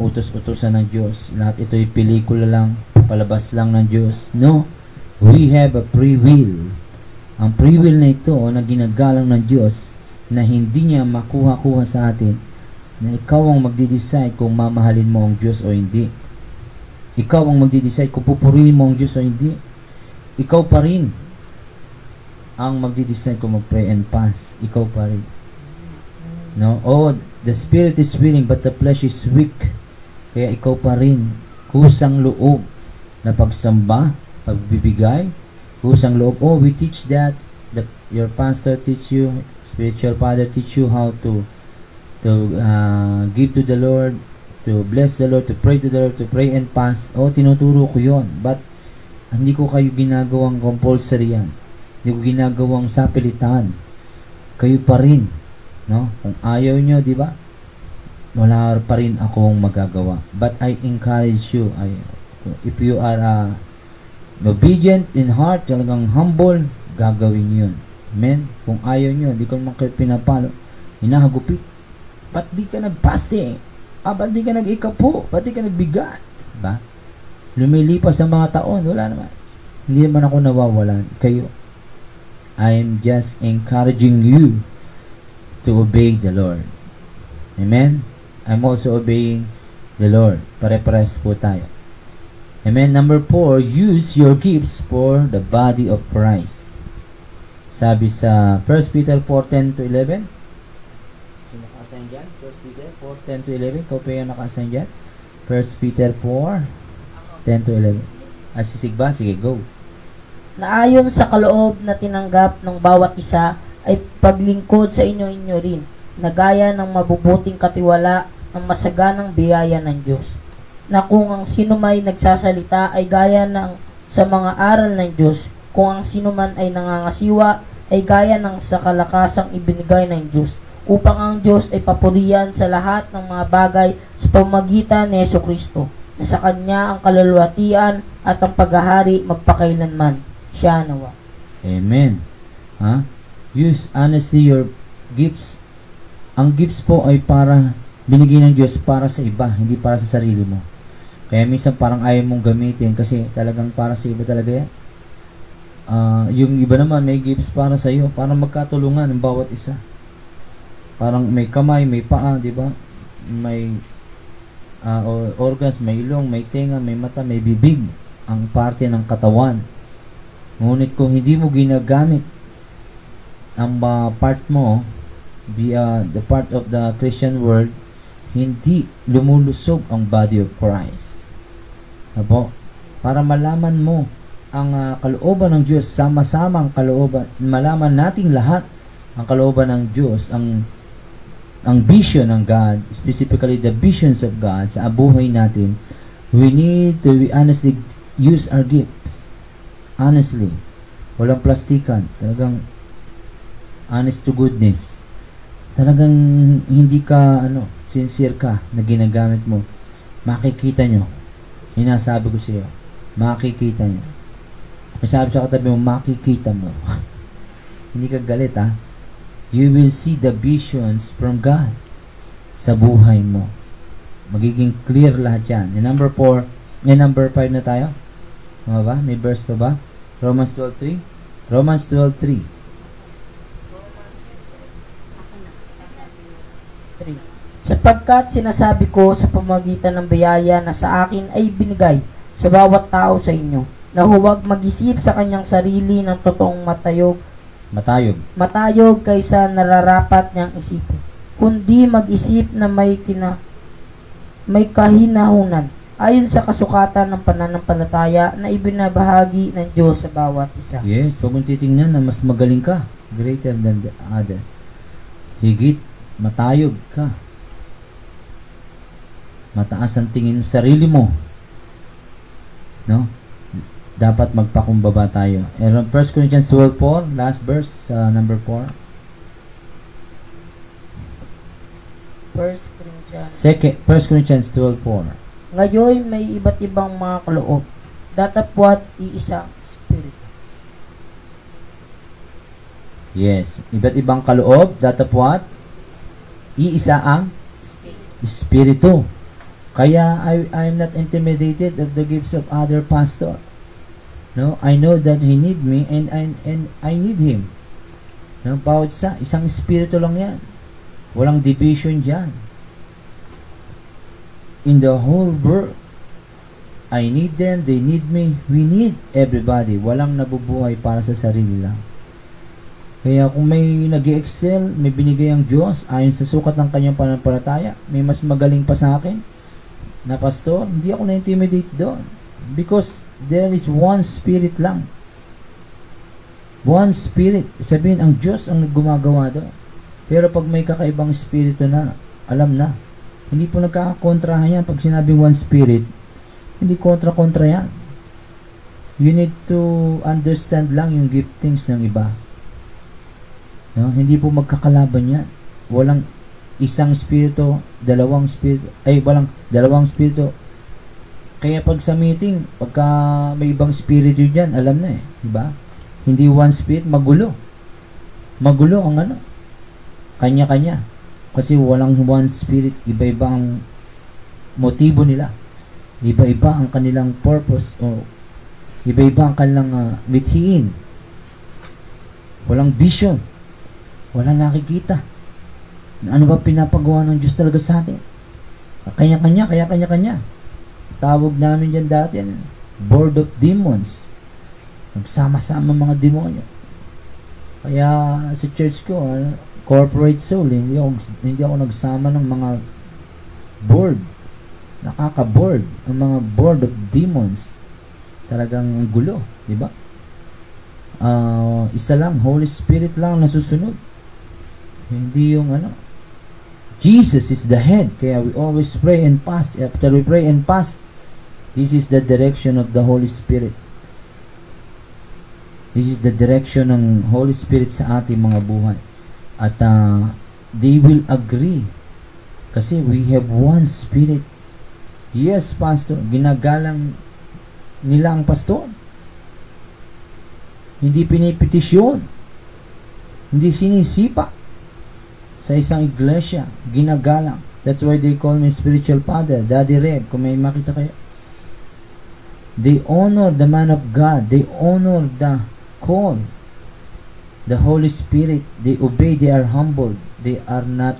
utos-utosan ng Diyos. Lahat ito'y pelikula lang, palabas lang ng Diyos. No, we have a free will. Ang free will na ito na ginagalang ng Diyos na hindi niya makuha-kuha sa atin, na ikaw ang magdi-decide kung mamahalin mo ang Diyos o hindi. Ikaw ang magdi-decide kung pupurihin mo ang Diyos o hindi. Ikaw pa rin ang magdi-decide kung mag-pray and fast. Ikaw pa rin. No? Oh, the spirit is willing but the flesh is weak. Kaya ikaw pa rin kusang loob na pagsamba, pagbibigay, kusang loob. Oh, we teach that. Your pastor teach you, spiritual father teach you how to give to the Lord, to bless the Lord, to pray to the Lord, to pray and fast. Oh, tinuturo ko yon. But hindi ko kayo ginagawang compulsory yan. Hindi ko ginagawang sapilitan. Kayo pa rin, no? Kung ayaw nyo, di ba? Wala pa rin akong magagawa. But I encourage you, if you are obedient in heart, talagang humble, gagawin yun. Amen? Kung ayaw nyo, di ko naman kayo pinapalo, hinahagupit. Ba't di ka nag-fasting? Ba't di ka nag-ikapo? Ba't di ka nagbigat? Diba? Lumilipas ang mga taon, wala naman. Hindi naman ako nawawalan. Kayo. I'm just encouraging you to obey the Lord. Amen? I'm also obeying the Lord. Pare-pares po tayo. Amen? Number 4, use your gifts for the body of Christ. Sabi sa 1 Peter 4:10 to 11. Sino naka-assign dyan? 1 Peter 4:10 to 11. Ikaw pa yung naka-assign dyan? 1 Peter 4:10 to 11. Sisigba? Sige, go. Na ayon sa kaloob na tinanggap ng bawat isa ay paglingkod sa inyo rin, na gaya ng mabubuting katiwala ng masaganang biyaya ng Diyos. Na kung ang sino may nagsasalita ay gaya ng sa mga aral ng Diyos, kung ang sino man ay nangangasiwa ay gaya ng sa kalakasang ibinigay ng Diyos, upang ang Diyos ay papurihan sa lahat ng mga bagay sa pamamagitan ni Jesucristo, na sa Kanya ang kaluluwatian at ang paghahari magpakailanman. Siya nawa. Amen. Use honestly your gifts. Ang gifts po ay para binigay ng Diyos para sa iba, hindi para sa sarili mo. Kaya minsan parang ayaw mong gamitin kasi talagang para sa iba talaga yan. Yung iba naman may gifts para sa iyo, para magkatulungan ng bawat isa. Parang may kamay, may paa, di ba? May organs, may ilong, may tenga, may mata, may bibig, ang parte ng katawan. Ngunit kung hindi mo ginagamit ang part mo, the part of the Christian world, hindi lumulusog ang body of Christ. Apo? Para malaman mo ang kalooban ng Diyos, sama-sama ang kalooban, malaman nating lahat ang kalooban ng Diyos, ang vision ng God, specifically the visions of God sa buhay natin, we need to honestly use our gifts. Honestly. Walang plastikan. Talagang honest to goodness. Talagang hindi ka, sincere ka na ginagamit mo. Makikita nyo. Hinasabi ko sa iyo. Makikita nyo. Masabi sa katabi mo, makikita mo. Hindi ka galit, You will see the visions from God sa buhay mo. Magiging clear lahat yan. Number 5 na tayo. Tama ba? May verse pa ba? Romans 12:3. Romans 12:3. Sapagkat sinasabi ko sa pamagitan ng biyaya na sa akin ay binigay sa bawat tao sa inyo, na huwag mag-isip sa kanyang sarili ng totoong matayog kaysa nararapat niyang isipin, kundi mag-isip na may kahinahunan ayon sa kasukatan ng pananampalataya na ibinabahagi ng Diyos sa bawat isa. Yes, huwag mong titingnan na mas magaling ka, greater than the other. Higit, matayog ka. Mataas ang tingin sa sarili mo. No? Dapat magpakumbaba tayo. And 1 Corinthians 12:4, last verse sa number 4. 1 Corinthians 12:4. Ngayon may iba't ibang mga kaloob, datapwat iisang Espiritu. Yes, iba't ibang kaloob, datapwat iisa ang Espiritu. Kaya I'm not intimidated of the gifts of other pastor. No, I know that he need me and I need him. No, bawat isang espiritu lang yan. Walang division diyan. In the whole world, I need them, they need me, we need everybody. Walang nabubuhay para sa sarili lang. Kaya kung may nag-excel, may binigay ang Diyos ayon sa sukat ng kanyang pananampalataya, may mas magaling pa sa akin na pastor, hindi ako na-intimidate doon. Because there is one spirit lang. One spirit. Sabihin, ang Diyos ang gumagawa doon. Pero pag may kakaibang spirito na, alam na. Hindi po nagkakakontrahan yan. Pag sinabing one spirit, hindi kontra-kontra yan. You need to understand lang yung giftings ng iba. No? Hindi po magkakalaban yan. Walang isang spirito, dalawang spirito, walang dalawang spirito. Kaya pag sa meeting, pagka may ibang spirito dyan, alam na diba? Hindi one spirit, magulo. Magulo ang kanya-kanya. Kasi walang one spirit, iba-iba ang motibo nila. Iba-iba ang kanilang purpose o iba-iba ang kanilang mithiin. Walang vision. Walang nakikita. Ano ba pinapagawa ng Diyos talaga sa atin? Kanya-kanya. Tawag namin dyan dati, board of demons. Nagsama-sama mga demonyo. Kaya sa church ko, corporate soul, hindi ako nagsama ng mga board. Nakaka-board. Ang mga board of demons. Talagang gulo, di ba? isa lang, Holy Spirit lang nasusunod. Hindi yung Jesus is the head. Kaya we always pray and fast. After we pray and fast, this is the direction of the Holy Spirit. This is the direction ng Holy Spirit sa ating mga buhay. At they will agree. Kasi we have one Spirit. Yes, Pastor. Ginagalang nila ang pastor. Hindi pinipetisyon. Hindi sinisipa. Sa isang iglesia, ginagalang. That's why they call me spiritual father, Daddy Reb, kung may makita kayo. They honor the man of God. They honor the call. The Holy Spirit. They obey. They are humble. They are not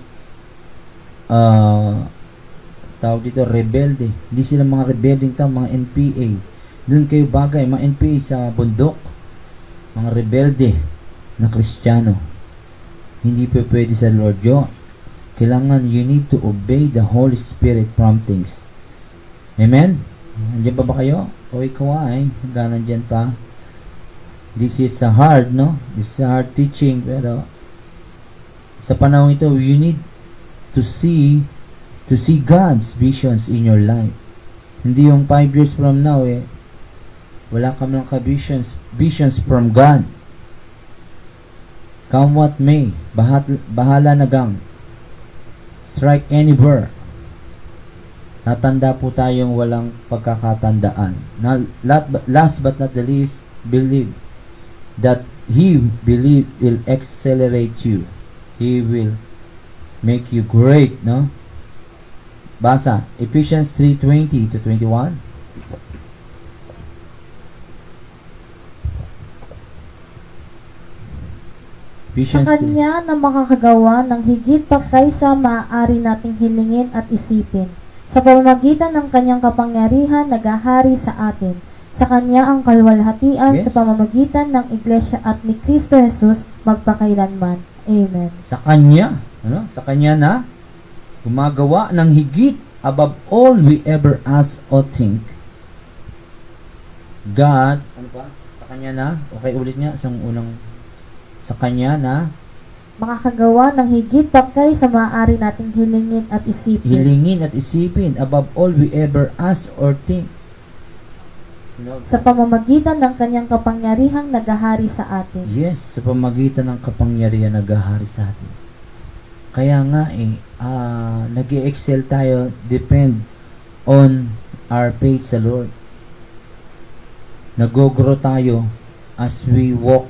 tawag dito, rebelde. Hindi sila mga rebelding tao, mga NPA. Doon kayo bagay, mga NPA sa bundok. Mga rebelde na Kristiyano. Hindi pa pwede sa Lord John. Kailangan you need to obey the Holy Spirit promptings. Amen? Nandiyan pa ba kayo? O ikaw ay, hanggang nandyan pa. This is hard, no? This is hard teaching, pero sa panahon ito, you need to see God's visions in your life. Hindi yung 5 years from now, wala ka lang visions from God. Come what may, bahala na gang. Strike anywhere. Natanda po tayong walang pagkakatandaan. Now, last but not the least, believe that He will accelerate you. He will make you great, no? Basa, Ephesians 3:20 to 21. Sa Kanya na makakagawa ng higit pa kaysa maaari nating hilingin at isipin. Sa pamamagitan ng Kanyang kapangyarihan, naghahari sa atin. Sa Kanya ang kalwalhatian sa pamamagitan ng Iglesia at ni Kristo Jesus magpakailanman. Amen. Sa Kanya, Sa Kanya na gumagawa ng higit above all we ever ask or think. God, Sa Kanya na, okay ulit niya, isang unang sa Kanya na makakagawa ng higit pa kaysa maaari nating hilingin at isipin. Hilingin at isipin above all we ever ask or think. Sa pamamagitan ng Kanyang kapangyarihang naghahari sa atin. Yes, sa pamamagitan ng kapangyarihan naghahari sa atin. Kaya nga nag-i-excel tayo, depend on our faith sa Lord. Nag-grow tayo as we walk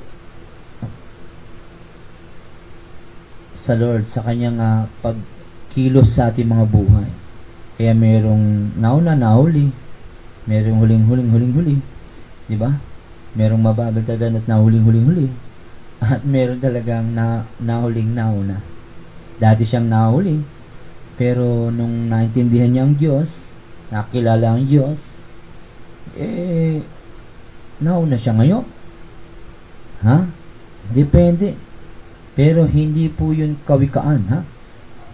sa Lord, sa Kanyang pagkilos sa ating mga buhay. Kaya merong nauna, nahuli. Merong huling-huli. Diba? Merong mabagal talaga at nahuling-huli. At meron talagang nahuling nauna. Dati siyang nahuli. Pero nung naintindihan niya ang Diyos, nakilala ang Diyos, nauna siya ngayon. Depende. Pero hindi po yun kawikaan,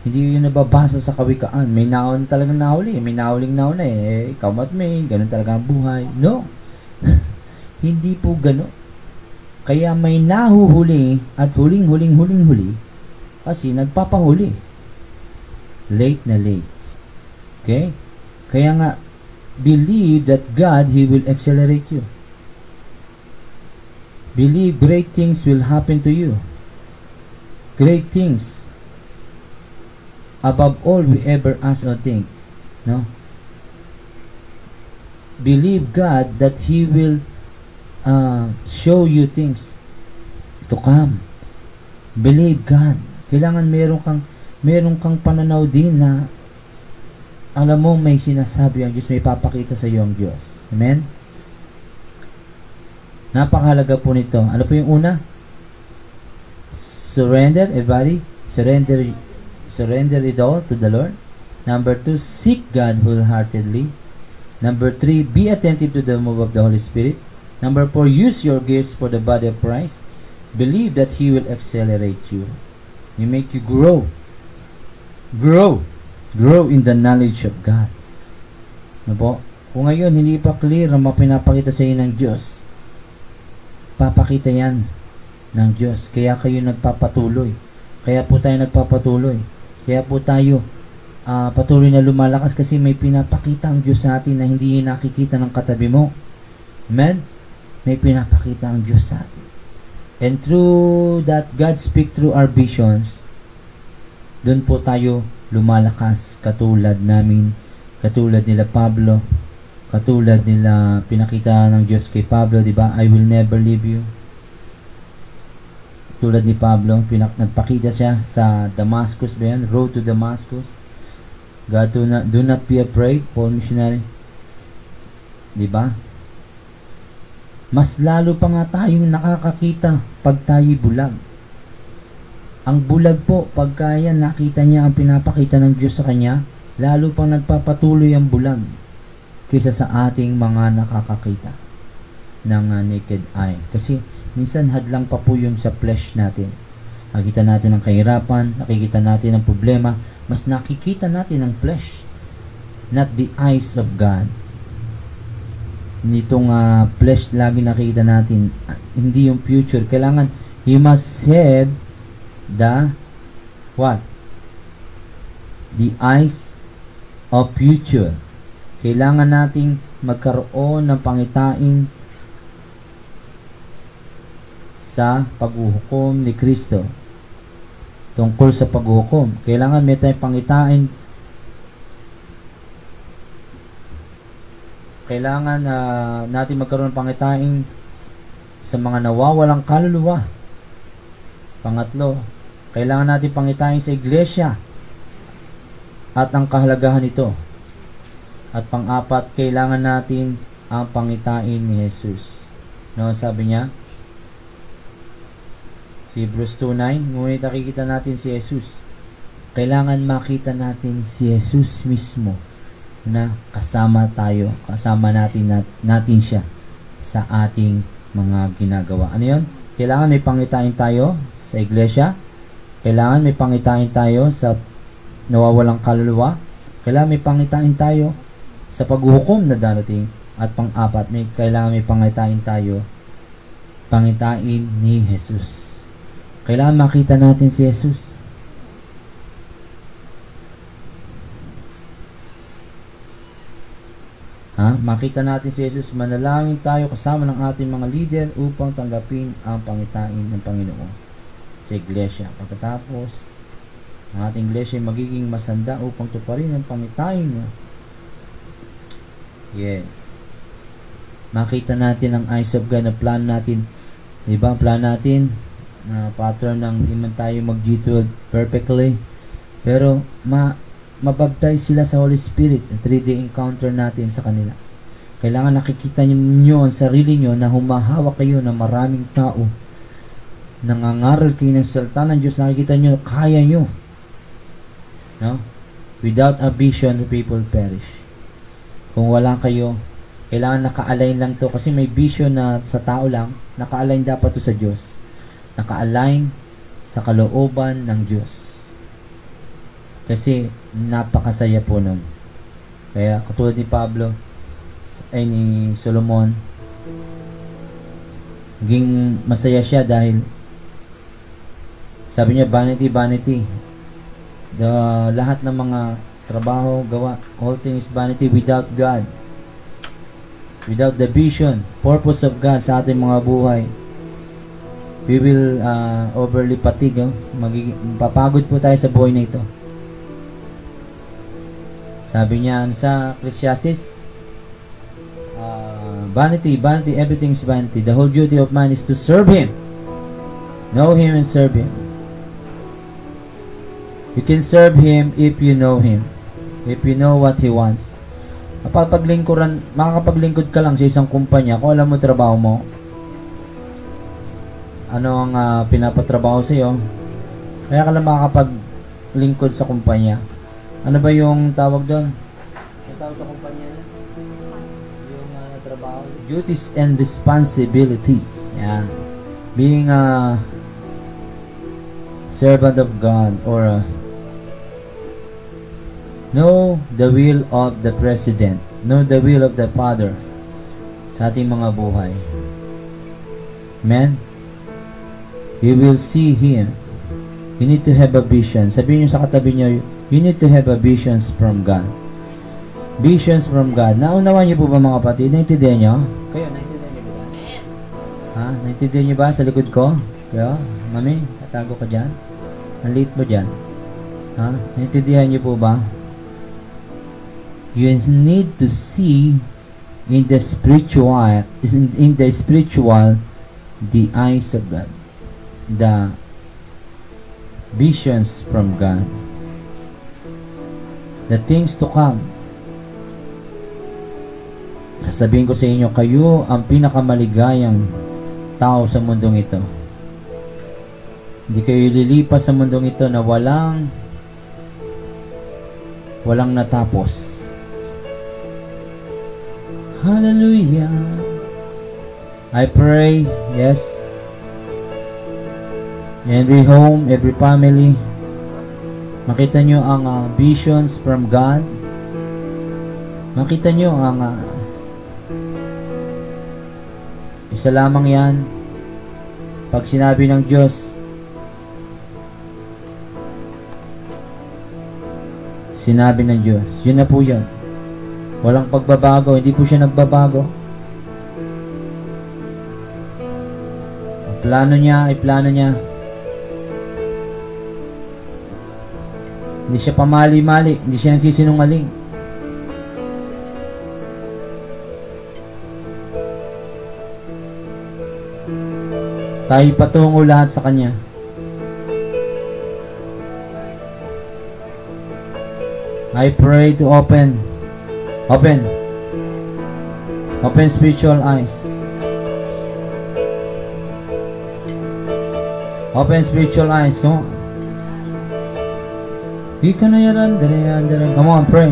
Hindi yun nababasa sa kawikaan. May naon talagang nahuli. May nahuling nauna ikaw at may, ganun talaga ang buhay. No. Hindi po ganun. Kaya may nahuhuli at huling-huli. Kasi nagpapahuli. Late na late. Okay? Kaya nga, believe that God, He will accelerate you. Believe great things will happen to you. Great things above all we ever ask or think. No? Believe God that He will show you things to come. Believe God. Kailangan meron kang pananaw din na alam mo may sinasabi ang Diyos, may papakita sa iyo ang Diyos. Amen? Napakahalaga po nito. Ano po yung una? Surrender, everybody. Surrender it all to the Lord. Number 2, seek God wholeheartedly. Number 3, be attentive to the move of the Holy Spirit. Number 4, use your gifts for the body of Christ. Believe that He will accelerate you. He make you grow. Grow in the knowledge of God. Ano po? Kung ngayon hindi pa clear ang pinapakita sa inyo ng Diyos, Ipapakita yan ng Diyos. Kaya kayo nagpapatuloy. Kaya po tayo nagpapatuloy. Kaya po tayo patuloy na lumalakas kasi may pinapakita ang Diyos sa atin na hindi nakikita ng katabi mo. Amen? May pinapakita ang Diyos sa atin. And through that, God speak through our visions. Doon po tayo lumalakas katulad namin, katulad nila Pablo, katulad nila pinakita ng Diyos kay Pablo, di ba? I will never leave you. Tulad ni Pablo, nagpakita siya sa Damascus ba yan? Road to Damascus. God, do not be afraid, Paul missionary. Di ba? Mas lalo pa nga tayong nakakakita pag tayo bulag. Ang bulag po, pagka yan nakita niya ang pinapakita ng Diyos sa kanya, lalo pang nagpapatuloy ang bulag kaysa sa ating mga nakakakita ng naked eye. Kasi minsan hadlang pa po yung sa flesh natin. Nakikita natin ang kahirapan, nakikita natin ang problema, mas nakikita natin ang flesh, not the eyes of God. Nitong flesh lagi nakikita natin, hindi yung future. Kailangan, you must have the what? The eyes of future. Kailangan nating magkaroon ng pangitain sa paghuhukom ni Kristo. Tungkol sa paghuhukom, kailangan may tayong pangitain. Kailangan natin magkaroon ng pangitain sa mga nawawalang kaluluwa. Pangatlo, kailangan natin pangitain sa iglesia at ang kahalagahan nito. At pang-apat, kailangan natin ang pangitain ni Jesus. No, sabi niya, Hebrews 2:9, ngunit nakikita natin si Jesus. Kailangan makita natin si Jesus mismo na kasama tayo, kasama natin siya sa ating mga ginagawa. Ano yun? Kailangan may pangitain tayo sa iglesia. Kailangan may pangitain tayo sa nawawalang kaluluwa. Kailangan may pangitain tayo sa paghuhukom na darating. At pang-apat, kailangan may pangitain tayo, pangitain ni Jesus. Kailangan makita natin si Jesus. Makita natin si Jesus, manalangin tayo kasama ng ating mga leader upang tanggapin ang pangitain ng Panginoon sa iglesia. Pagkatapos, ang ating iglesia ay magiging masanda upang tuparin ang pangitain mo. Yes. Makita natin ang eyes of God na plan natin. Diba? Plan natin na pattern ng di man tayo mag-G12 perfectly. Pero, mabaptize sila sa Holy Spirit, 3-day encounter natin sa kanila. Kailangan nakikita niyo ang sarili niyo na humahawak kayo ng maraming tao. Nangangaral kayo ng salita ng Diyos, nakikita niyo, kaya niyo. No? Without a vision, the people perish. Kung wala kayo, kailangan naka-align lang to. Kasi may vision na sa tao lang, naka-align dapat to sa Diyos. Naka-align sa kalooban ng Diyos. Kasi napakasaya po nun. Kaya katulad ni Pablo ay ni Solomon, naging masaya siya dahil sabi niya, vanity, vanity. Lahat ng mga trabaho, gawa, all things vanity without God. Without the vision, purpose of God sa ating mga buhay, we will overly fatigue. Papagod po tayo sa buhay na ito. Sabi niya sa Ecclesiastes, vanity, vanity, everything is vanity. The whole duty of man is to serve Him. Know Him and serve Him. You can serve Him if you know Him. If you know what He wants. Makakapaglingkod ka lang sa isang kumpanya kung alam mo trabaho mo. Ano ang pinapatrabaho sa iyo? Kaya ka lang makakapaglingkod sa kumpanya. Ano ba yung tawag doon? Yung tawag sa kumpanya na? Yung trabaho. Duties and responsibilities. Yan. Being a servant of God or know the will of the President. Know the will of the Father sa ating mga buhay. Amen? You will see Him. You need to have a vision. Sabihin niyo sa katabi niyo, you need to have a visions from God. Visions from God. Naunawan niyo po ba mga kapatid? Naintindihan niyo? Kayo, naintindihan niyo ba? Ha? Naintindihan niyo ba sa likod ko? Kayo? Mami, tatago ka dyan? Ang liit mo dyan? Ha? Naintindihan niyo po ba? You need to see in the spiritual, the eyes of God. The visions from God, the things to come. Sasabihin ko sa inyo, kayo ang pinakamaligayang tao sa mundong ito. Hindi kayo lilipas sa mundong ito na walang natapos. Hallelujah. I pray, yes, every home, every family, makita nyo ang visions from God. Makita nyo ang isa lamang yan. Pag sinabi ng Diyos, sinabi ng Diyos, yun na po yan. Walang pagbabago, hindi po siya nagbabago. Ang plano niya ay plano niya. Hindi siya pamali-mali, hindi siya nagsisinungaling. Tayo patungo lahat sa Kanya. I pray to open spiritual eyes. Open spiritual eyes, come on. Come on, pray.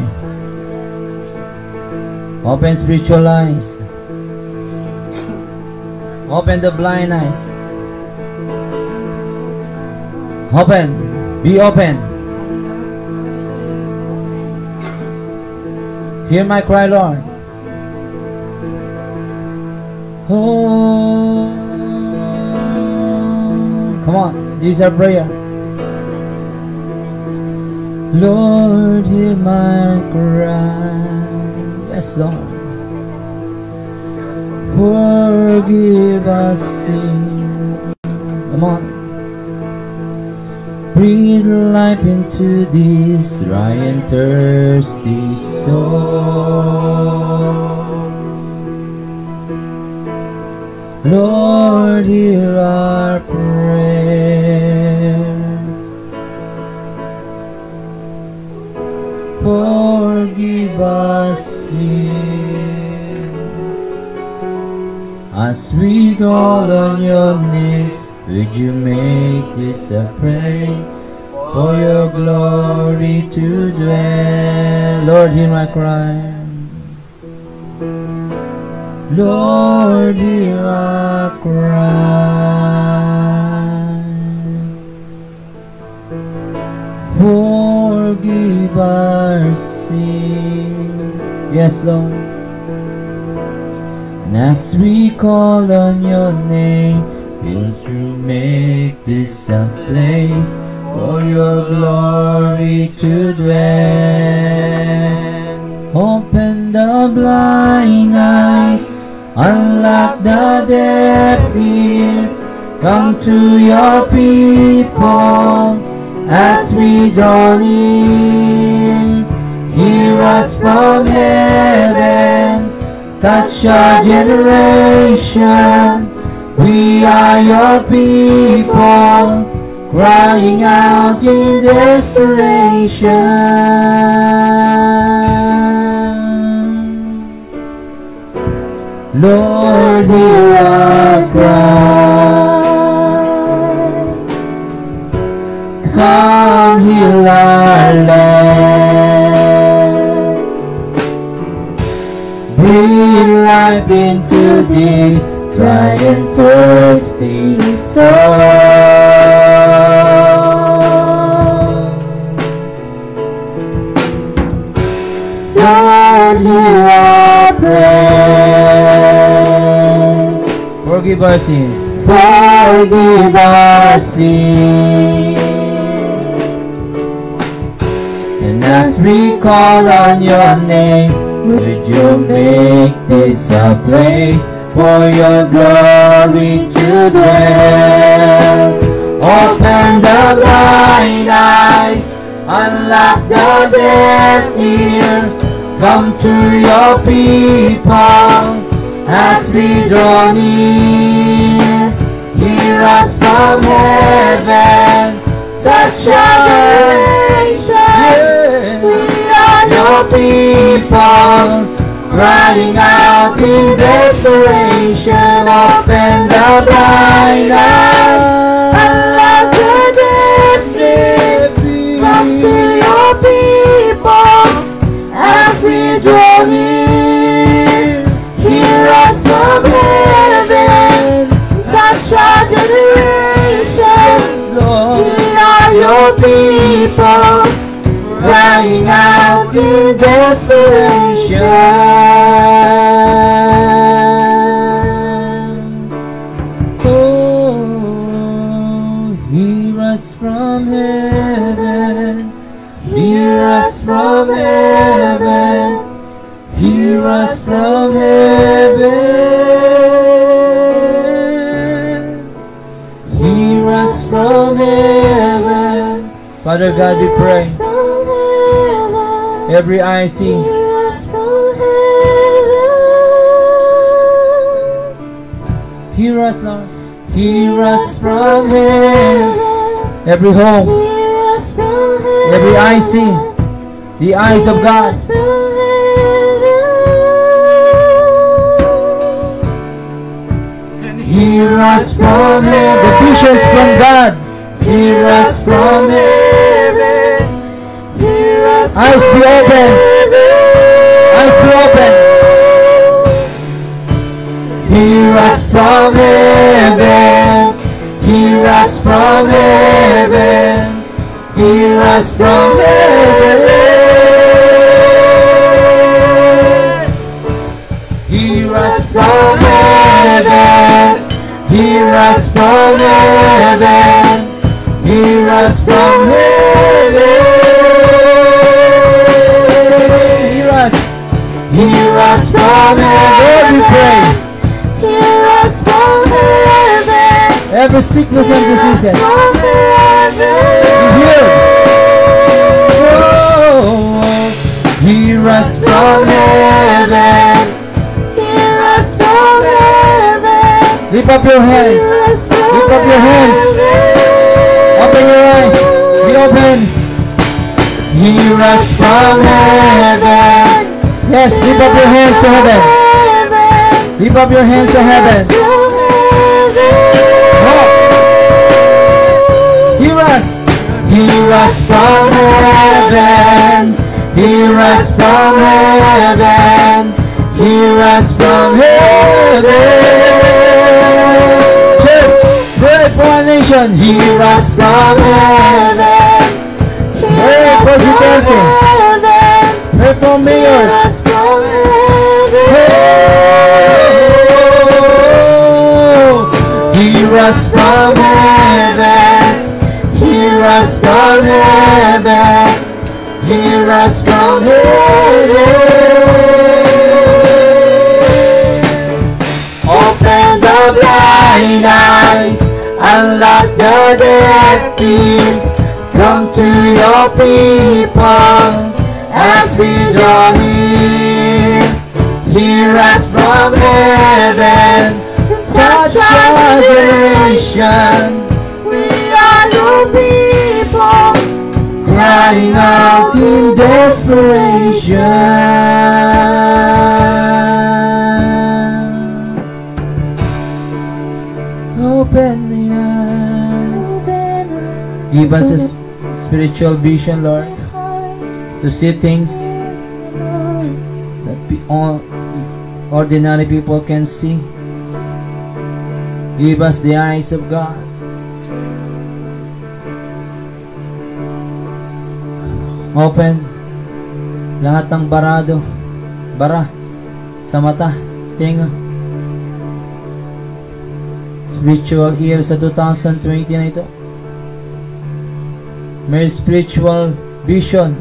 Open spiritual eyes. Open the blind eyes. Open. Be open. Hear my cry, Lord. Oh, come on. This is our prayer. Lord, hear my cry. Yes, Lord. Forgive us sin. Come on. Breathe life into this dry and thirsty soul. Lord, hear our prayer. Forgive us sin. As we call on your name, would you make this a praise for your glory to dwell? Lord, hear my cry. Lord, hear our cry. Forgive our sin. Yes, Lord. And as we call on your name, will you make this a place for your glory to dwell? Open the blind eyes, unlock the deaf ears. Come to your people as we draw near. Hear us from heaven, touch our generation. We are your people, crying out in desperation. Lord, hear our cry. Come heal our land. Breathe life into this dry and thirsty souls. Lord, hear our prayer. Forgive our sins. forgive our sin. And as we call on your name, would you make this a place for your glory to dwell? Open the blind eyes, unlock the deaf ears. Come to your people as we draw near. Hear us from heaven, touch our generation. We are your people, crying out in desperation. Open the blind eyes, unlock the deaf ears. Come to your people as we draw near. Hear us from heaven, touch our generations. We are your people, crying out in desperation. Oh, hear us from heaven, hear us from heaven, hear us from heaven, hear us from heaven. Father God, we pray. Every eye see. Hear us, Lord. Hear us from heaven. Every home. Every eye see. The eyes of God. Hear us from heaven. The visions from God. Hear us from heaven. Hear us. Eyes be open. Eyes be open. Hear us from heaven. Hear us from heaven. Hear us from heaven. Hear us from heaven. Hear us from heaven. Hear us from heaven. Hear us. Hear us from heaven. We pray. Hear us from heaven. Every sickness and disease. Be healed. Oh, hear us from heaven. Hear us from heaven. Lift up your hands. Lift up your hands. Open your eyes. Be open. Hear us from heaven. Yes, lift up your hands to heaven. Lift up your hands to heaven. Oh. Hear us. Hear us from heaven. Hear us from heaven. Hear us from heaven. Church, pray for our nation. Hear us from heaven. Pray for Duterte. Pray for mayors. Hear us from heaven. Hear us from heaven. Hear us from heaven. Open the blind eyes, unlock the deaf ears. Come to your people as we draw near. Hear us from heaven, touch our generation. We are your people, crying out in desperation. Open the eyes. Give us a spiritual vision, Lord, to see things that ordinary people can see. Give us the eyes of God. Open lahat ng bara sa mata, tinga, spiritual year sa 2020 na ito. May spiritual vision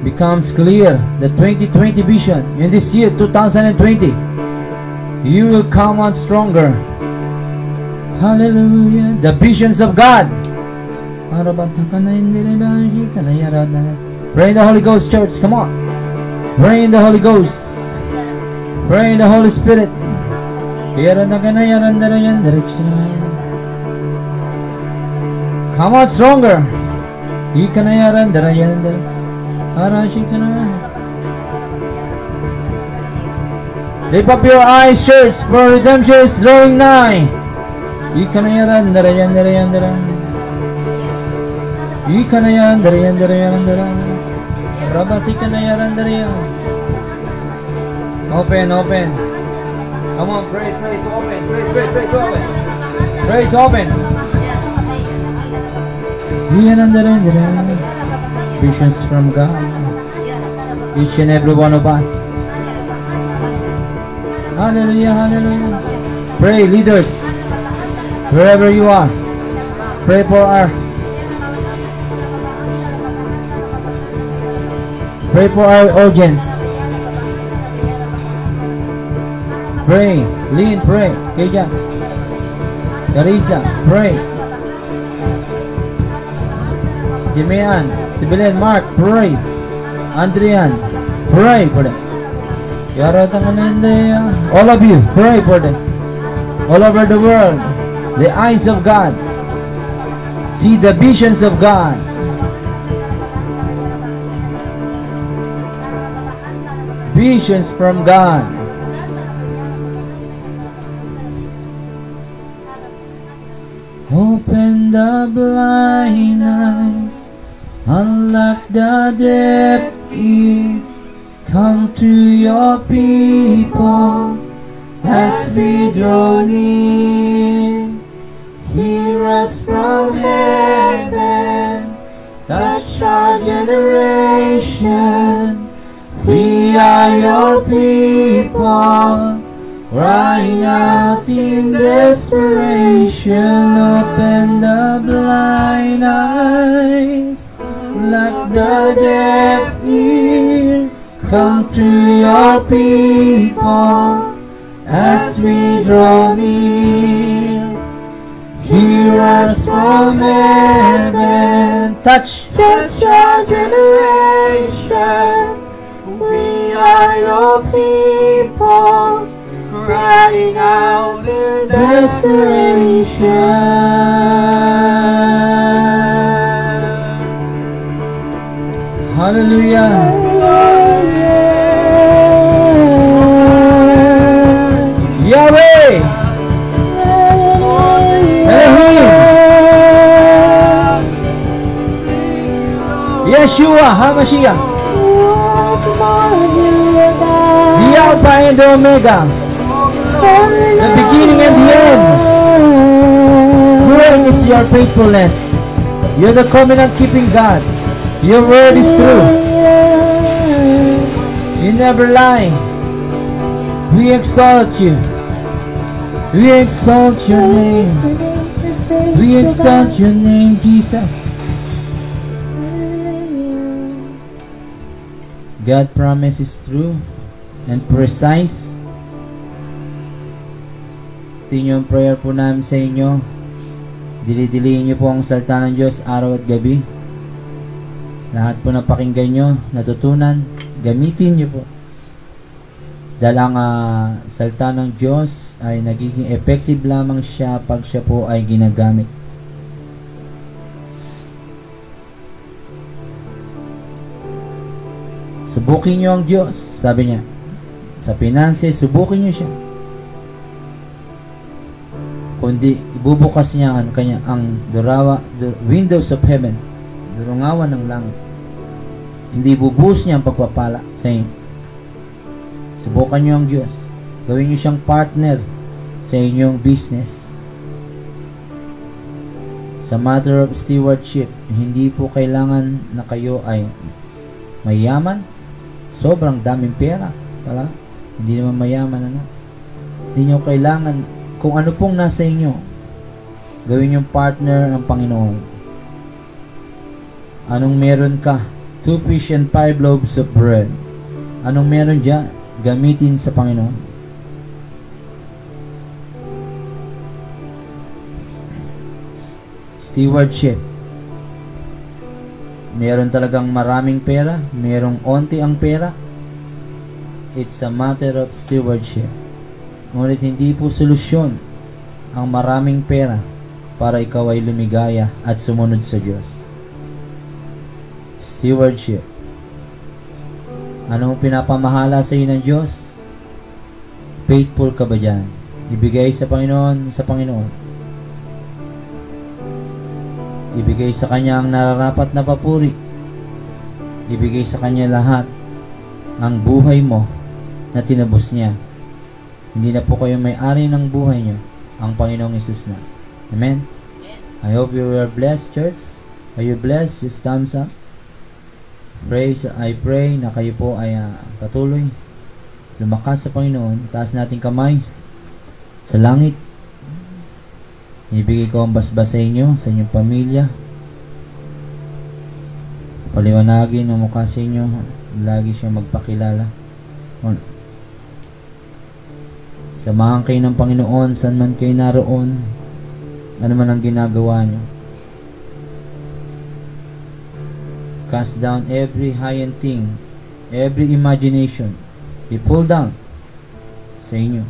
becomes clear. The 2020 vision in this year 2020, you will come out stronger. Hallelujah. The visions of God. Pray in the Holy Ghost, church. Come on. Pray in the Holy Ghost. Pray in the Holy Spirit. Come out stronger. Lift up your eyes, church, for redemption is drawing nigh. Open, open. Come on, pray to open. Pray to open. Pray to open. Visions from God. Each and every one of us. Hallelujah, hallelujah. Pray, leaders. Wherever you are. Pray for our audience. Pray. Lynn, pray. Keja. Carissa, pray. Jimean, Tibilen, Mark, pray. Andrian, pray for them. All of you, pray for them. All over the world, the eyes of God. See the visions of God. Visions from God. Open the blind eyes, unlock the deaf ears. Come to your people as we draw near. Hear us from heaven, touch our generation. We are your people, crying out in desperation. Open the blind eyes, lock the deaf ear. Come to your people as we draw near. Hear us from heaven, touch our generation. We are your people, crying out in desperation. Hallelujah. Yahweh, Elohim, Yeshua HaMashiach, the Alpha and the Omega, the beginning and the end. Great is your faithfulness. You're the covenant-keeping God. Your word is true. You never lie. We exalt you. We exalt your name. We exalt your name, Jesus. God promise is true and precise. Ito yung prayer po namin sa inyo. Dili-diliin nyo po ang salita ng Diyos araw at gabi. Lahat po na pakinggan nyo, natutunan, gamitin nyo po. Dahil ang salita ng Diyos ay nagiging effective lamang siya pag siya po ay ginagamit. Subukin nyo ang Diyos, sabi niya. Sa finances, subukin nyo siya. Kundi ibubukas niya ang windows of heaven, durungawan ng langit. Hindi bubuhos niya ang pagpapala sa inyo. Subukan nyo ang Diyos. Gawin nyo siyang partner sa inyong business. Sa matter of stewardship, hindi po kailangan na kayo ay mayaman. Sobrang daming pera. Wala. Hindi naman mayaman. Hindi nyo kailangan kung ano pong nasa inyo, gawin yung partner ng Panginoon. Anong meron ka? 2 fish and 5 loaves of bread. Anong meron dyan? Gamitin sa Panginoon. Stewardship. Meron talagang maraming pera, merong onti ang pera. It's a matter of stewardship. Ngunit hindi po solusyon ang maraming pera para ikaw ay lumigaya at sumunod sa Diyos. Stewardship. Anong pinapamahala sa iyo ng Diyos? Faithful ka ba dyan? Ibigay sa Panginoon, Ibigay sa Kanya ang nararapat na papuri. Ibigay sa Kanya lahat ng buhay mo na tinubos niya. Hindi na po kayo may-ari ng buhay niyo. Ang Panginoong Hesus na. Amen? I hope you are blessed, church. Are you blessed? Just thumbs up. I pray na kayo po ay patuloy lumakas sa Panginoon. Taas nating kamay sa langit. Ibigay ko ang basbas sa inyo, sa inyong pamilya. Paliwanagin ang mukha sa inyo. Lagi siya magpakilala. Samahan kayo ng Panginoon saan man kayo naroon. Ano man ang ginagawa nyo. Cast down every high and thing, every imagination. I-pull down sa inyo.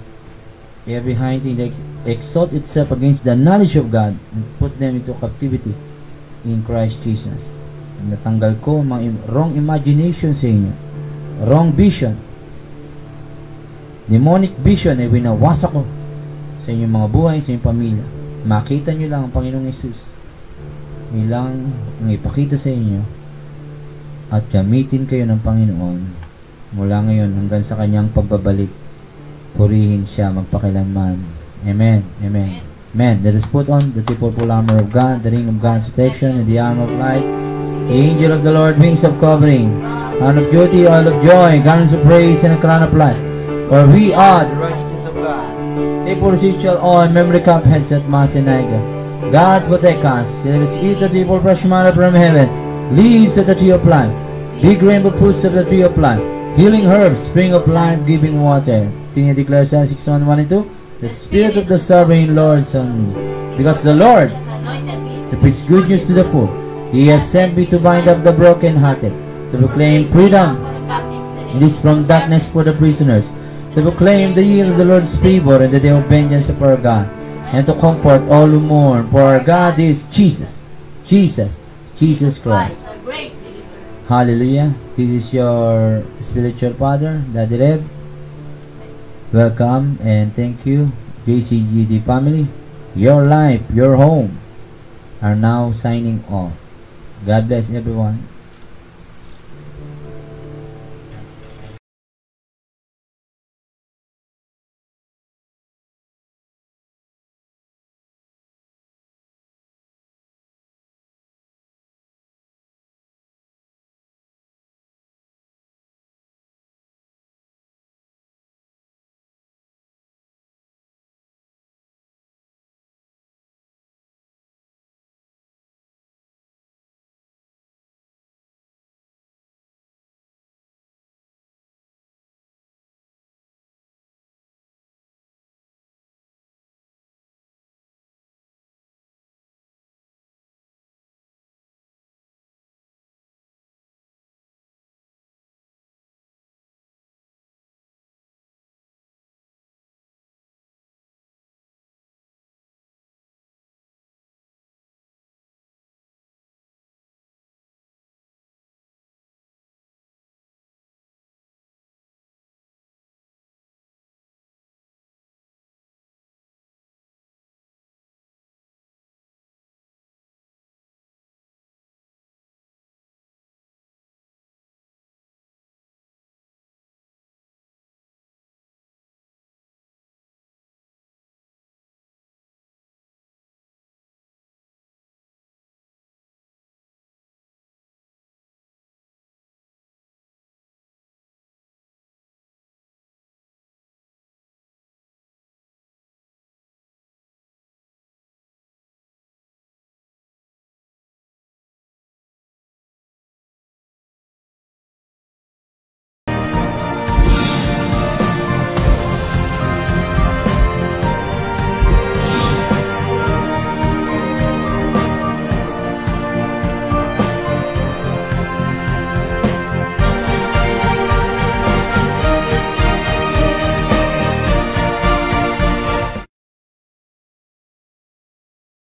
Every high thing that exalt itself against the knowledge of God and put them into captivity in Christ Jesus. And natanggal ko mga wrong imagination sa inyo. Wrong vision. Demonic vision ay winawasak ko sa inyong mga buhay, sa inyong pamilya. Makita nyo lang ang Panginoong Hesus. Nilang ang ipakita sa inyo at gamitin kayo ng Panginoon mula ngayon hanggang sa kanyang pagbabalik. Purihin siya magpakilanman. Amen. Amen. Amen. Let us put on the triple armor of God, the ring of God's protection, and the armor of light, the angel of the Lord, wings of covering, crown of beauty, oil of joy, garments of praise, and a crown of life. For we are the righteousness of God. Triple ritual on memory cup, headset, mask, and eye glass. God protect us. Let us eat the triple fresh manna from heaven, leaves of the tree of life, big rainbow fruits of the tree of life, healing herbs, spring of life, giving water. Tingnan declare sa 6:1, 1 and 2. The Spirit of the Sovereign Lord is on me, because the Lord to preach good news to the poor. He has sent me to bind up the brokenhearted, to proclaim freedom, it is from darkness for the prisoners, to proclaim the year of the Lord's favor and the day of vengeance of our God, and to comfort all who mourn. For our God is Jesus Christ. Hallelujah. This is your spiritual father, Daddy Rev. Welcome and thank you, JCGD family. Your life, your home are now signing off. God bless everyone.